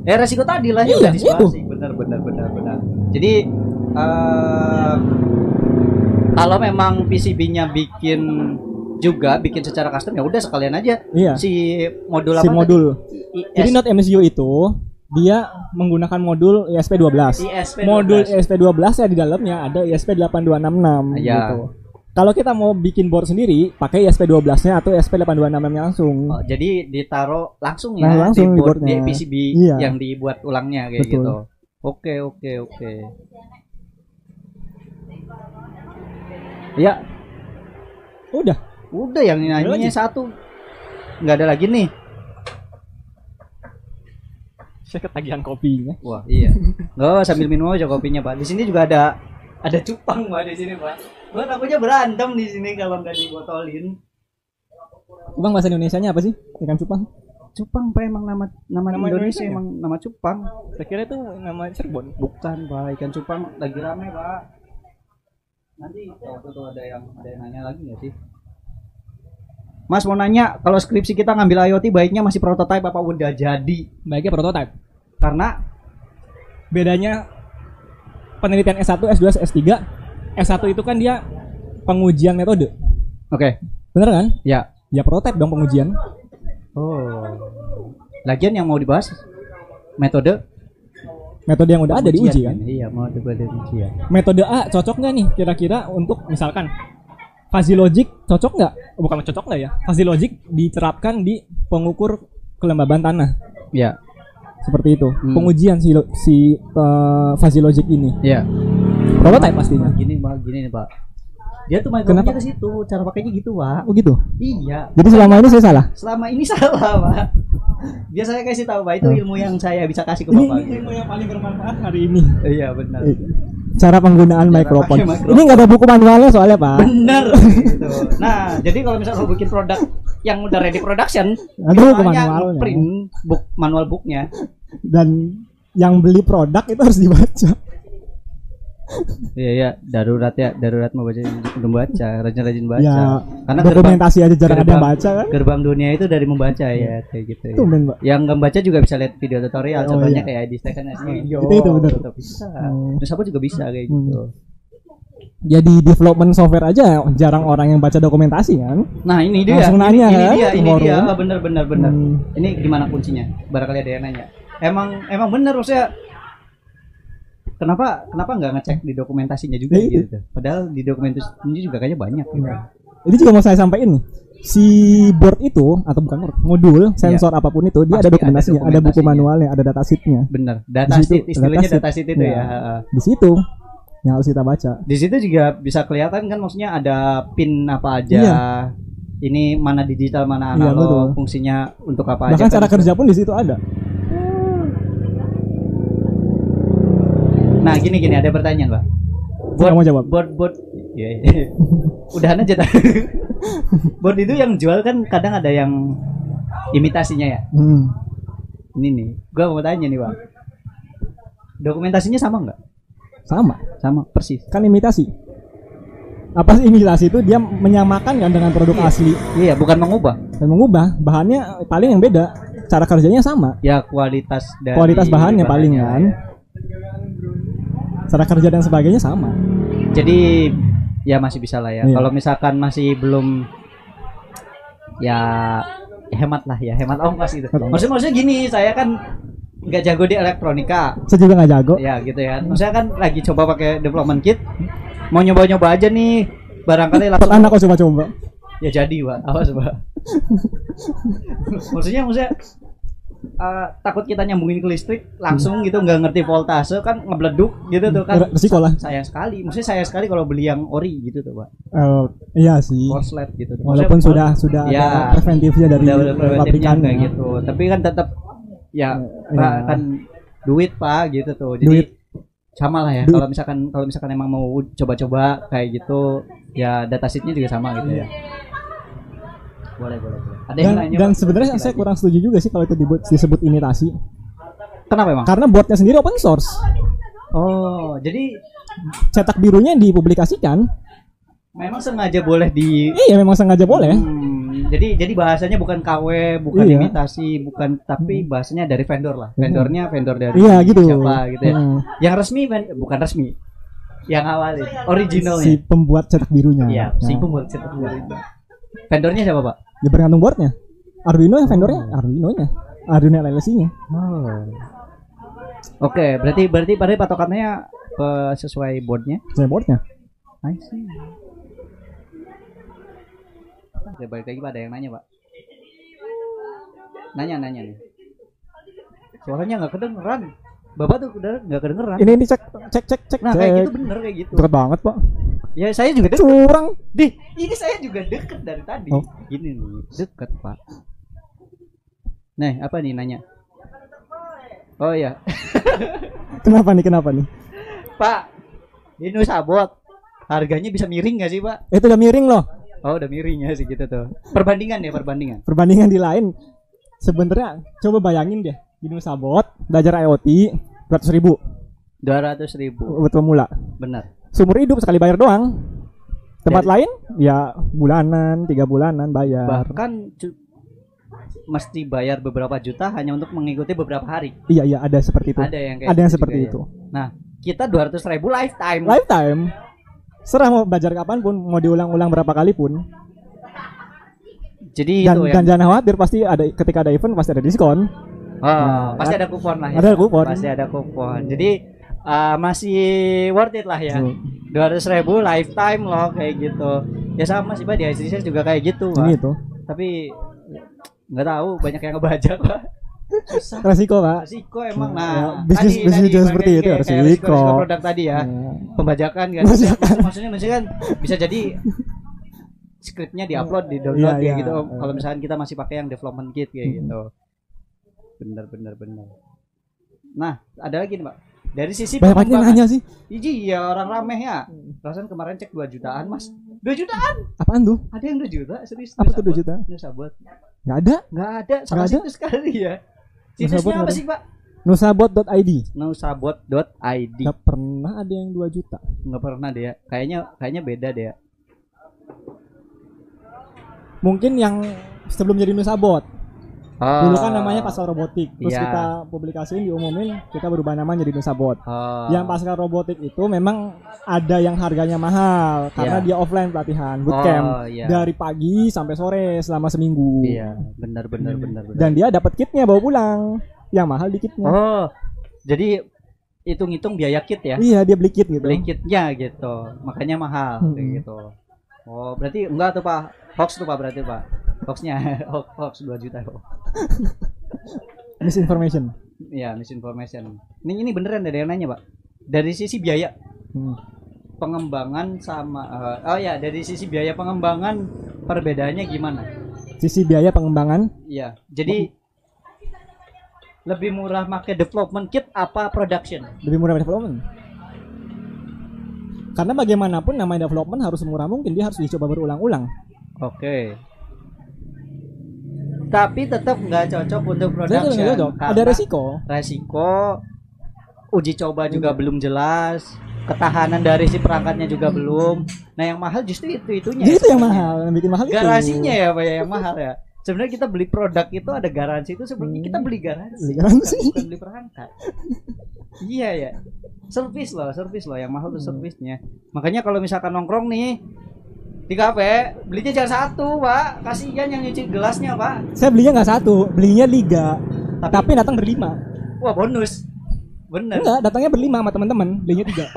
Resiko tadi lah ya udah disipasi. Benar. Jadi kalau memang PCB-nya bikin secara custom ya udah sekalian aja. Iya. Si modul Jadi Node MCU itu dia menggunakan modul ESP12. Modul ESP12 ya di dalamnya ada ESP8266 gitu. Kalau kita mau bikin board sendiri, pakai ESP12-nya atau ESP8266-nya langsung. Oh, jadi ditaruh langsung ya langsung di PCB yang dibuat ulangnya kayak gitu. Oke. Ya. Udah yang nyanyinya satu. Enggak ada lagi nih. Saya ketagihan kopinya. Wah, iya. Enggak, sambil minum aja kopinya, Pak. Di sini juga ada cupang, Pak, di sini, Pak. Gua takutnya berantem di sini kalau enggak dibotolin. Bang, bahasa Indonesianya apa sih? Ikan cupang? Cupang, Pak, emang nama Indonesia ya? Emang nama cupang. Saya kira itu nama Cirebon. Bukan, Pak. Ikan cupang lagi rame, Pak. Nanti tuh ada yang nanya lagi enggak sih? Mas mau nanya, kalau skripsi kita ngambil IoT baiknya masih prototype apa udah jadi? Baiknya prototype. Karena bedanya penelitian S1, S2, S3. S1 itu kan dia pengujian metode. Oke. Bener kan? Ya. Ya prototype dong pengujian. Oh. Lagian yang mau dibahas metode yang udah ada diuji kan? Iya, mau diuji ya. Metode A cocok nggak nih kira-kira untuk misalkan fuzzy logic cocok nggak? Bukan cocok nggak ya? Fuzzy logic diterapkan di pengukur kelembaban tanah. Iya. Seperti itu. Pengujian si fuzzy logic ini. Iya. Prototype pastinya. Gini nih, Pak. Dia tuh mikrofnya ke situ, cara pakainya gitu, Pak. Oh gitu. Iya. Jadi selama ini saya salah. Selama ini salah, Pak. Dia saya kasih tahu, Pak, itu ilmu yang saya bisa kasih ke Bapak. Ini ilmu yang paling bermanfaat hari ini. Iya, benar. Cara penggunaan mikrofon. Ini nggak ada buku manualnya soalnya, Pak. Benar. Gitu. Nah, jadi kalau misalnya mau bikin produk yang udah ready production, ada buku manualnya. Print manual booknya. Dan yang beli produk itu harus dibaca. Iya, darurat mau baca, rajin baca. Ya, karena dokumentasi aja jarang ada yang baca kan. Gerbang dunia itu dari membaca ya, kayak gitu ya. Yang nggak baca juga bisa lihat video tutorial, contohnya kayak di Stekan video. Itu benar. Bisa. Terus apa juga bisa kayak gitu. Jadi development software aja jarang orang yang baca dokumentasi kan. Nah, ini dia. Langsung nanya ini dia. Benar. Ini gimana kuncinya? Barangkali ada yang nanya. Emang benar maksudnya. Kenapa nggak ngecek di dokumentasinya juga gitu? Padahal di dokumentasinya juga kayaknya banyak gitu. Ini juga mau saya sampaikan nih. Si board itu atau bukan board, modul sensor apapun itu dia ada dokumentasinya, ada buku manualnya, ada datasheetnya. Benar. Datasheet istilahnya datasheet itu ya. Di situ yang harus kita baca. Di situ juga bisa kelihatan kan maksudnya ada pin apa aja. Iya. Ini mana digital, mana analog, fungsinya untuk apa aja. Bahkan cara kerja pun di situ ada. Nah, gini ada pertanyaan, Pak. Mau jawab. Board. Iya. Udahan aja. Board itu yang jual kan kadang ada yang imitasinya ya. Ini nih, gua mau tanya nih, Pak. Dokumentasinya sama nggak? Sama, persis. Kan imitasi. Apa sih imitasi itu? Dia menyamakan kan dengan produk asli. Iya, bukan mengubah. Dan mengubah, bahannya paling yang beda. Cara kerjanya sama. Ya, kualitas bahannya paling kan. Cara kerja dan sebagainya sama. Jadi ya masih bisa lah ya. Kalau misalkan masih belum ya hemat ongkos gitu. Maksudnya gini, saya kan nggak jago di elektronika. Saya juga nggak jago. Ya gitu ya. Maksudnya kan lagi coba pakai development kit. Mau nyoba aja nih. Barangkali langsung. Anak kok coba. Ya jadi, Pak. Awas, Pak. maksudnya takut kita nyambungin ke listrik langsung gitu, nggak ngerti voltase kan ngebleduk gitu tuh kan. Resiko lah. Sayang sekali. Maksudnya sayang sekali kalau beli yang ori gitu tuh, Pak. Iya sih. Korslet gitu tuh. Walaupun sudah ya, ada preventifnya dari pabrikan kayak gitu. Tapi kan tetap ya kan duit, Pak, gitu tuh. Jadi sama lah ya. Kalau misalkan emang mau coba-coba kayak gitu, ya datasheetnya juga sama gitu ya. Boleh. Ada yang nanya, dan sebenarnya saya kurang setuju juga sih kalau itu disebut imitasi. Kenapa emang? Karena boardnya sendiri open source. Oh, jadi cetak birunya dipublikasikan. Memang sengaja boleh di. Iya, memang sengaja boleh. Jadi bahasanya bukan KW, bukan imitasi, bukan, tapi bahasanya dari vendor lah. Vendornya vendor dari gitu. Siapa gitu ya. Yang resmi bukan resmi. Yang awalnya originalnya. Si pembuat cetak birunya. Iya, si pembuat cetak birunya. Vendornya siapa, Pak? Ya bergantung boardnya. Arduino yang vendornya, Arduino LLC-nya. Oke, berarti pada patokannya sesuai boardnya. Sesuai boardnya. I see. Ya, balik lagi, Pak, ada yang nanya, Pak. Nanya nih. Suaranya nggak kedengeran. Bapak tuh udah nggak kedengeran. Ini cek. Nah, kayak gitu bener kayak gitu. Deket banget, Pak. Ya saya juga deket. Curang. Ini saya juga deket dari tadi. Gini nih, deket, Pak. Nah, apa nih nanya? Oh ya. Kenapa nih? Pak, ini sabot. Harganya bisa miring nggak sih, Pak? Itu udah miring loh. Oh, udah miring ya sih gitu tuh. Perbandingan. Perbandingan di lain. Sebenarnya coba bayangin deh, Ginu Sabot belajar IoT 200.000. 200.000 buat pemula. Benar. Seumur hidup sekali bayar doang. Tempat lain ya bulanan, 3 bulanan bayar. Bahkan mesti bayar beberapa juta hanya untuk mengikuti beberapa hari. Iya, ada seperti itu. Ada yang seperti itu. Nah, kita 200.000 lifetime. Serah mau belajar kapan pun, mau diulang-ulang berapa kali pun. Jadi dan jangan khawatir, pasti ada, ketika ada event pasti ada diskon. Pasti ada kupon lah ya. Pasti ada kupon. Jadi masih worth it lah ya. 200.000 lifetime loh kayak gitu. Ya sama sih, Pak, di ICC juga kayak gitu, Pak. Gitu. Tapi nggak tahu, banyak yang ngebajak, Pak. Susah. Resiko, Pak. Resiko emang. Nah, bisnis juga seperti itu, resiko produk tadi ya. Pembajakan kan. Maksudnya kan bisa jadi skripnya diupload, di download gitu. Kalau misalkan kita masih pakai yang development kit kayak gitu. Bener. Nah, ada lagi nih, Pak. Dari sisi banyak yang nanya sih. Iya, orang rame ya. Perasaan kemarin cek 2 jutaan, Mas. 2 jutaan? Apaan tuh? Ada yang 2 juta, serius. Apa tuh 2 juta? Nusabot. Enggak ada. Sama situ sekali ya. Situsnya apa sih, Pak? Nusabot.id. Nusabot.id. Enggak pernah ada yang 2 juta. Enggak pernah deh ya. Kayaknya beda deh ya. Mungkin yang sebelum jadi Nusabot. Dulu kan namanya Pascal Robotik. Terus kita publikasiin, diumumin, kita berubah nama jadi Nusabot. Yang Pascal Robotik itu memang ada yang harganya mahal karena dia offline pelatihan, bootcamp. Dari pagi sampai sore selama seminggu. Iya, benar. Dan dia dapat kitnya bawa pulang. Yang mahal di kitnya. Jadi hitung-hitung biaya kit ya? Iya, dia beli kit gitu. Beli kitnya gitu. Makanya mahal kayak gitu. Oh, berarti enggak tuh, Pak. Hoax tuh, Pak, berarti, Pak. Hoaxnya hoax 2 juta. Misinformation. Iya, misinformation. Ini beneran ada yang nanya, Pak. Dari sisi biaya pengembangan sama dari sisi biaya pengembangan perbedaannya gimana? Sisi biaya pengembangan? Iya. Jadi lebih murah pakai development kit apa production? Lebih murah development. Karena bagaimanapun namanya development harus semurah mungkin, dia harus dicoba berulang-ulang. Oke. Tapi tetap nggak cocok untuk production. Ada resiko. Uji coba juga belum jelas. Ketahanan dari si perangkatnya juga belum. Nah, yang mahal justru itunya. Itu yang mahal, yang bikin mahal itu. Garasinya ya, Pak, yang mahal ya. Sebenarnya kita beli produk itu ada garansi, itu sebenarnya kita beli garansi. Bukan beli perangkat. Iya ya. Service loh yang mahal tuh servisnya. Makanya kalau misalkan nongkrong nih di kafe, belinya jangan satu, Pak. Kasihan yang nyuci gelasnya, Pak. Saya belinya nggak satu, belinya 3. Tapi datang berlima. Wah, bonus. Bener. Enggak, datangnya berlima sama teman-teman, belinya 3.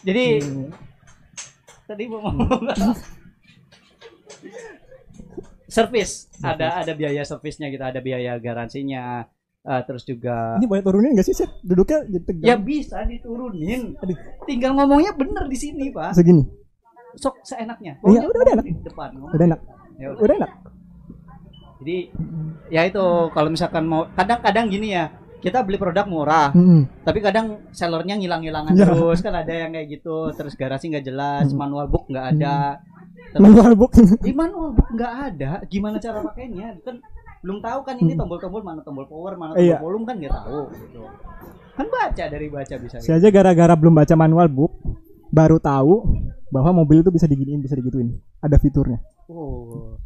Jadi tadi mau ngomong Service. Ada biaya servisnya gitu, ada biaya garansinya. Terus juga ini boleh turunin nggak sih Seth? Duduknya jadi tegang. Ya bisa diturunin. Aduh. Tinggal ngomongnya bener di sini Pak. Segini. Sok seenaknya. Iya udah enak. Di depan. Udah enak. Ya, udah enak. Jadi ya itu kalau misalkan mau kadang-kadang gini ya, kita beli produk murah, tapi kadang sellernya ngilang-ngilangan terus kan ada yang kayak gitu, terus garasi nggak jelas, manual book nggak ada. Manual book? Manual book nggak ada, gimana cara pakainya? Kan belum tahu kan ini tombol-tombol mana tombol power mana tombol volume kan nggak tahu gitu. Kan baca bisa. Saya aja gara-gara belum baca manual book baru tahu bahwa mobil itu bisa diginiin bisa digituin, ada fiturnya. Oh.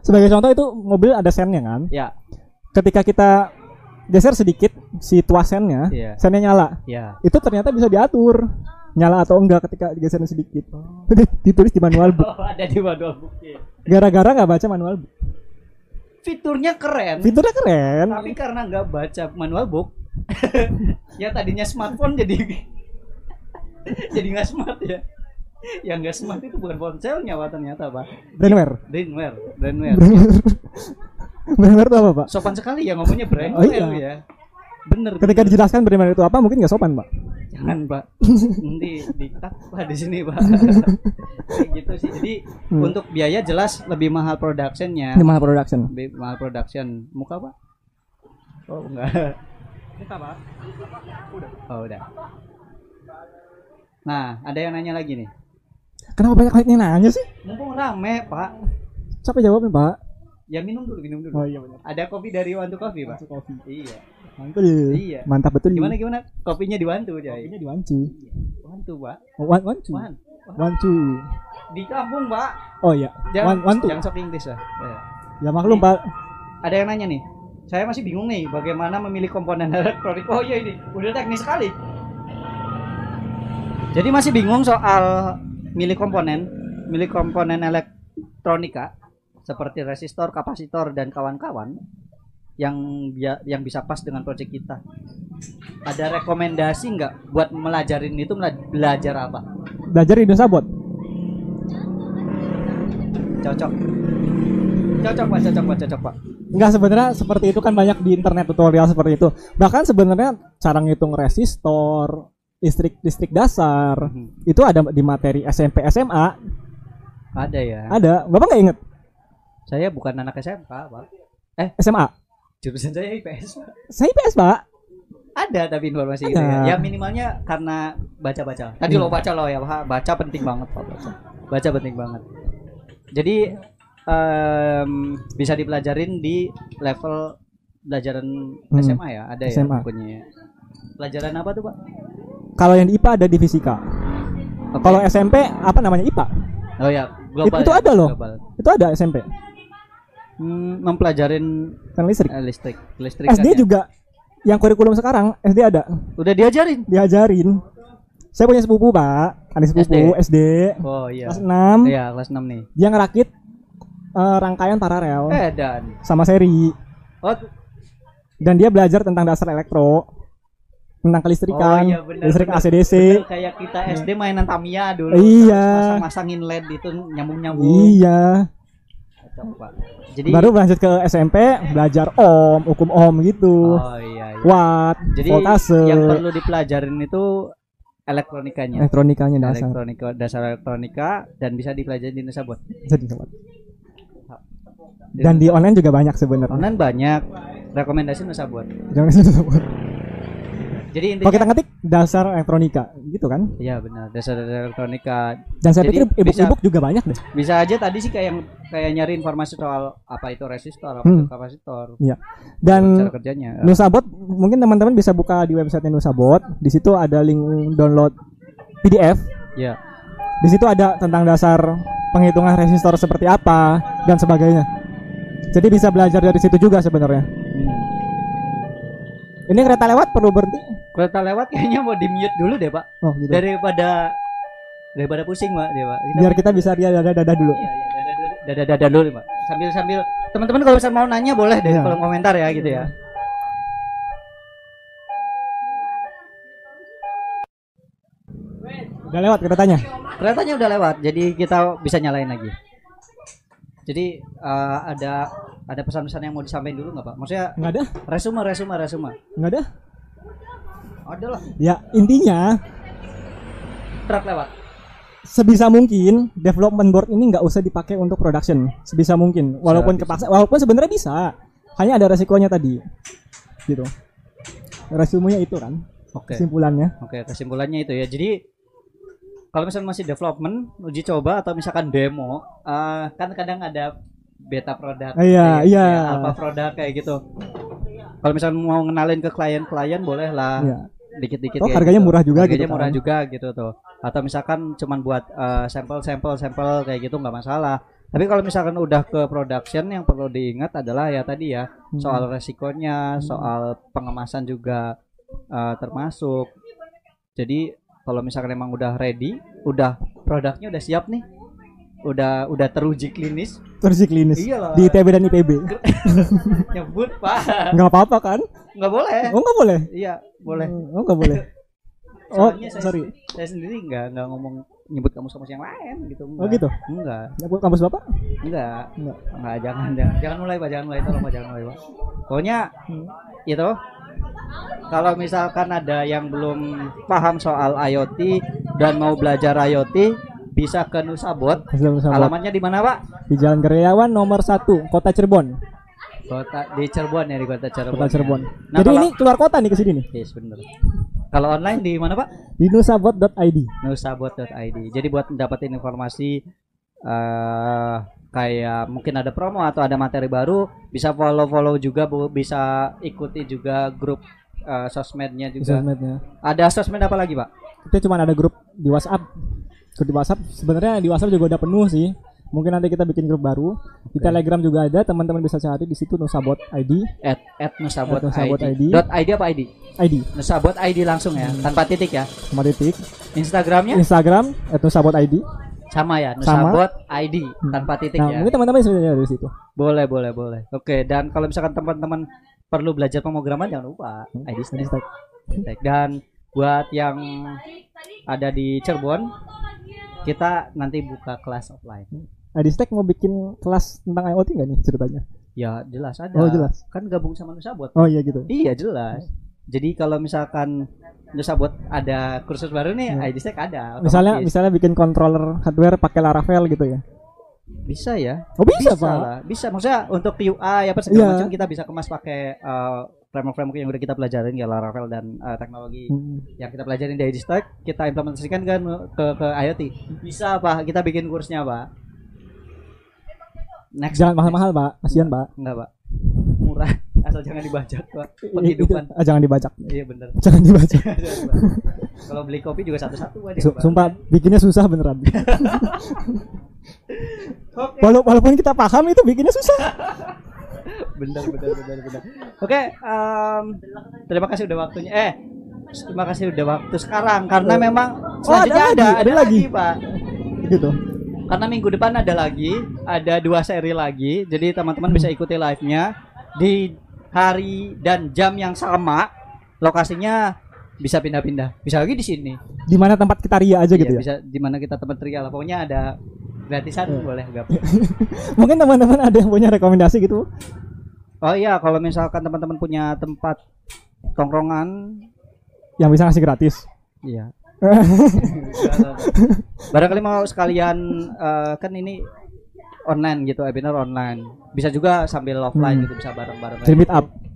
Sebagai contoh itu mobil ada sennya kan? Ya. Ketika kita geser sedikit si tuas sennya, sennya nyala. Ya. Itu ternyata bisa diatur nyala atau enggak ketika digeser sedikit. Ditulis di manual book. Ada di manual book. Ya. Gara-gara nggak baca manual book. Fiturnya keren. Tapi karena nggak baca manual book, ya tadinya smartphone jadi nggak smart ya. Yang nggak smart itu bukan ponselnya Pak ternyata Pak. Brandware. Brandware itu apa Pak? Sopan sekali ya ngomongnya brandware ya. Bener. Ketika dijelaskan brandware itu apa mungkin nggak sopan Pak. Jangan Pak. Nanti di-cut Pak di sini Pak. Kayak gitu sih. Jadi untuk biaya jelas lebih mahal productionnya. Lebih mahal production. Muka Pak? Oh enggak. Kita Pak. Udah. Nah, ada yang nanya lagi nih. Kenapa banyak yang nanya sih? Mumpung rame Pak. Siapa jawabnya Pak? Ya minum dulu. Oh iya benar. Ada kopi dari Wantu Coffee Pak. Iya. Iya. Mantap betul. Gimana? Kopinya di Wantu, Jay. Kopinya di Wantu. Wantu, Pak. Wantu. Di kampung, Pak. Oh iya. Wantu. Yang sok Inggris lah. Ya maklum, Pak. Ada yang nanya nih. Saya masih bingung nih bagaimana memilih komponen elektronik. Oh iya ini, udah teknis sekali. Jadi masih bingung soal milih komponen elektronika seperti resistor, kapasitor dan kawan-kawan. Yang bisa pas dengan proyek kita. Ada rekomendasi nggak buat melajarin itu belajar apa? Belajar Indosabot. Cocok Pak. Enggak, sebenarnya seperti itu kan banyak di internet tutorial seperti itu. Bahkan sebenarnya cara ngitung resistor, listrik dasar itu ada di materi SMP SMA. Ada ya? Ada. Bapak nggak inget? Saya bukan anak SMK, Pak. SMA. Jurusan saya IPS, Pak. Saya IPS, Pak. Ada tapi informasi gitu ya. Ya minimalnya karena baca-baca. Tadi lo baca lo ya, Pak. Baca penting banget, Pak. Baca penting banget. Jadi bisa dipelajarin di level pelajaran SMA ya, ada SMA. Ya punya. Pelajaran apa tuh, Pak? Kalau yang di IPA ada di fisika. Okay. Kalau SMP apa namanya IPA? Oh ya, global. Itu ya, ada loh. Global. Itu ada SMP. Mempelajarin listrik. SD kan, juga ya? Yang kurikulum sekarang SD ada. Udah diajarin. Saya punya sepupu Pak, ada sepupu SD. Oh iya. Kelas 6. Iya, kelas 6 nih. Dia ngerakit rangkaian paralel. Dan sama seri. Oh. Dan dia belajar tentang dasar elektro, tentang kelistrikan, listrik AC/DC. Kayak kita SD mainan Tamiya dulu. Iya. Masang-masangin LED itu nyambung-nyambung. Iya. Jadi baru lanjut ke SMP belajar hukum ohm gitu. Oh iya. Watt, jadi voltase. Yang perlu dipelajarin itu elektronikanya dasar elektronika dan bisa dipelajari di Indosabot. Dan di online juga banyak sebenarnya. Online banyak. Rekomendasi Indosabot. Jadi intinya, kalau kita ngetik dasar elektronika gitu kan? Iya benar, dasar elektronika. Dan saya pikir e-book juga banyak deh. Bisa aja tadi sih kayak nyari informasi soal apa itu resistor, apa itu kapasitor. Iya. Dan cara kerjanya. Indosabot mungkin teman-teman bisa buka di website Indosabot. Di situ ada link download PDF. Iya. Di situ ada tentang dasar penghitungan resistor seperti apa dan sebagainya. Jadi bisa belajar dari situ juga sebenarnya. Ini kereta lewat perlu berhenti? Kereta lewat kayaknya mau di-mute dulu deh, Pak. Oh, gitu. Daripada pusing, Pak, dia, Pak. Biar kita bisa dada dulu. Iya, dada dulu, Pak. Sambil teman-teman kalau mau nanya boleh deh kolom komentar ya gitu ya. Udah lewat keretanya? Keretanya udah lewat, jadi kita bisa nyalain lagi. Jadi ada pesan-pesan yang mau disampaikan dulu nggak Pak? Maksudnya nggak ada. Resume. Nggak ada. Ada lah. Ya intinya Truk lewat. Sebisa mungkin development board ini nggak usah dipakai untuk production. Sebisa mungkin. Walaupun kepaksa, walaupun sebenarnya bisa. Hanya ada resikonya tadi. Gitu. Resumenya itu kan. Kesimpulannya. Kesimpulannya itu ya. Jadi kalau misalnya masih development, uji coba atau misalkan demo, kan kadang ada beta produk, alpha produk kayak gitu. Kalau misalnya mau ngenalin ke klien boleh lah, dikit-dikit. Oh, harganya gitu. murah juga, harganya murah juga gitu tuh. Atau misalkan cuman buat sampel kayak gitu nggak masalah. Tapi kalau misalkan udah ke production, yang perlu diingat adalah ya tadi ya soal resikonya, soal pengemasan juga termasuk. Jadi kalau misalkan emang udah ready, udah produknya udah siap nih, udah teruji klinis. Iyalah. Di ITB dan IPB. Nyebut Pak. Nggak apa-apa kan? Nggak boleh. Oh nggak boleh? Iya boleh. Oh nggak boleh. Sorry. Saya sendiri nggak ngomong nyebut kampus yang lain gitu. Enggak. Oh gitu? Enggak. Nyebut kampus Bapak? Enggak. Jangan mulai Pak, jangan mulai Pak. Pokoknya itu. Kalau misalkan ada yang belum paham soal IoT dan mau belajar IoT, bisa ke Nusabot. Alamatnya di mana Pak? Di Jalan Gereyawan nomor 1, Kota Cirebon. Di Cirebon ya, di Kota Cirebon. Nah, jadi ini keluar kota nih ke sini nih. Yes, benar. Kalau online di mana Pak? Di nusabot.id. Nusabot.id. Jadi buat dapetin informasi kayak mungkin ada promo atau ada materi baru, bisa follow juga bisa ikuti juga grup sosmednya juga. Ada sosmed apa lagi Pak? Kita cuma ada grup di WhatsApp. Grup di WhatsApp sebenarnya di WhatsApp juga udah penuh sih. Mungkin nanti kita bikin grup baru. Di Telegram juga ada, teman-teman bisa cari di situ Nusabot.id. @nusabot.id. .id apa ID? ID. Nusabot.id langsung ya, tanpa titik ya. Tanpa titik. Instagramnya? Instagram @nusabot.id. Sama ya, Nusabot.id tanpa titik ya. Mungkin teman-teman bisa cari di situ. Boleh. Oke, dan kalau misalkan teman-teman perlu belajar pemrograman jangan lupa ID Stack. Dan buat yang ada di Cirebon, kita nanti buka kelas offline. ID Stack mau bikin kelas tentang IoT nggak nih ceritanya? Ya jelas ada. Oh jelas. Kan gabung sama Nusabot. Oh iya gitu. Iya jelas. Jadi kalau misalkan Nusabot ada kursus baru nih, ID Stack ada. Misalnya bikin controller hardware pakai Laravel gitu ya? Bisa ya. Oh bisa Pak. Bisa. Maksudnya untuk UI apa segala macam kita bisa kemas pakai framework yang udah kita pelajarin ya, Laravel dan teknologi yang kita pelajarin di ID Stack, kita implementasikan kan ke IoT. Bisa Pak, kita bikin kursnya Pak. Next. Jangan mahal-mahal Pak, kasihan Pak. Enggak Pak, murah, asal jangan dibajak Pak. Penghidupan. Jangan dibajak. Iya bener. Jangan dibajak. Kalau beli kopi juga satu-satu aja. Sumpah bikinnya susah beneran. Okay. Walaupun kita paham itu bikinnya susah. Bener. Oke, terima kasih udah waktunya. Terima kasih udah waktu sekarang karena memang selanjutnya ada lagi Pak. Gitu. Karena minggu depan ada 2 seri lagi. Jadi teman-teman bisa ikuti live-nya di hari dan jam yang sama. Lokasinya bisa pindah-pindah. Bisa lagi di sini. Di mana tempat kita ria aja gitu ya. Bisa di mana kita tempat ria lah. Pokoknya ada gratisan boleh enggak? Mungkin teman-teman ada yang punya rekomendasi gitu. Oh iya, kalau misalkan teman-teman punya tempat tongkrongan yang bisa ngasih gratis. Iya. Barangkali mau sekalian kan ini online gitu, webinar online. Bisa juga sambil offline gitu, bisa bareng-bareng.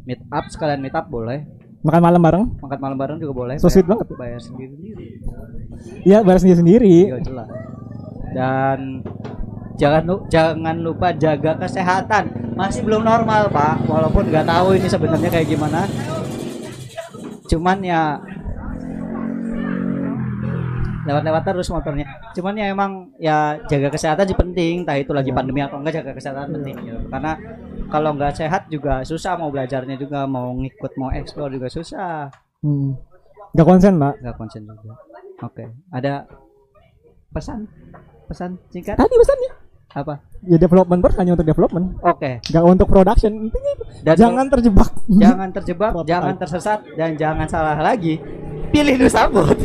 Meet up sekalian meet up boleh. Makan malam bareng juga boleh. So sweet banget. Bayar sendiri. Iya, bayar sendiri. Iya jelas. Dan jangan lupa jaga kesehatan. Masih belum normal Pak, walaupun nggak tahu ini sebenarnya kayak gimana. Cuman ya lewat-lewat terus motornya. Cuman ya emang ya jaga kesehatan sih penting. Entah itu lagi pandemi atau enggak, jaga kesehatan penting gitu. Karena kalau nggak sehat juga susah mau belajarnya juga, mau ngikut, mau explore juga susah. Nggak konsen Mbak? Nggak konsen juga. Oke. Ada pesan singkat? Tadi pesannya apa? Ya development board hanya untuk development. Oke. Nggak untuk production. Dan jangan terjebak. Jangan tersesat, dan jangan salah lagi. Pilih Nusabot.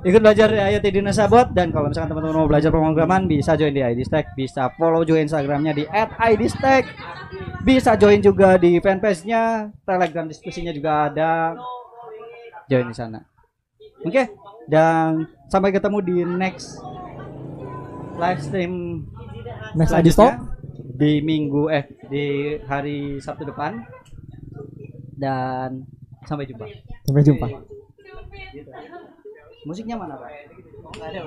ikut belajar di IoT Dinasabot. Dan kalau misalkan teman-teman mau belajar pemrograman bisa join di ID Stack, bisa follow juga Instagramnya di @idstack, bisa join juga di fanpage-nya, Telegram diskusinya juga ada, join di sana. Oke, dan sampai ketemu di next live stream next ID Stock di di hari Sabtu depan, dan sampai jumpa. Musiknya mana, Pak? Udah.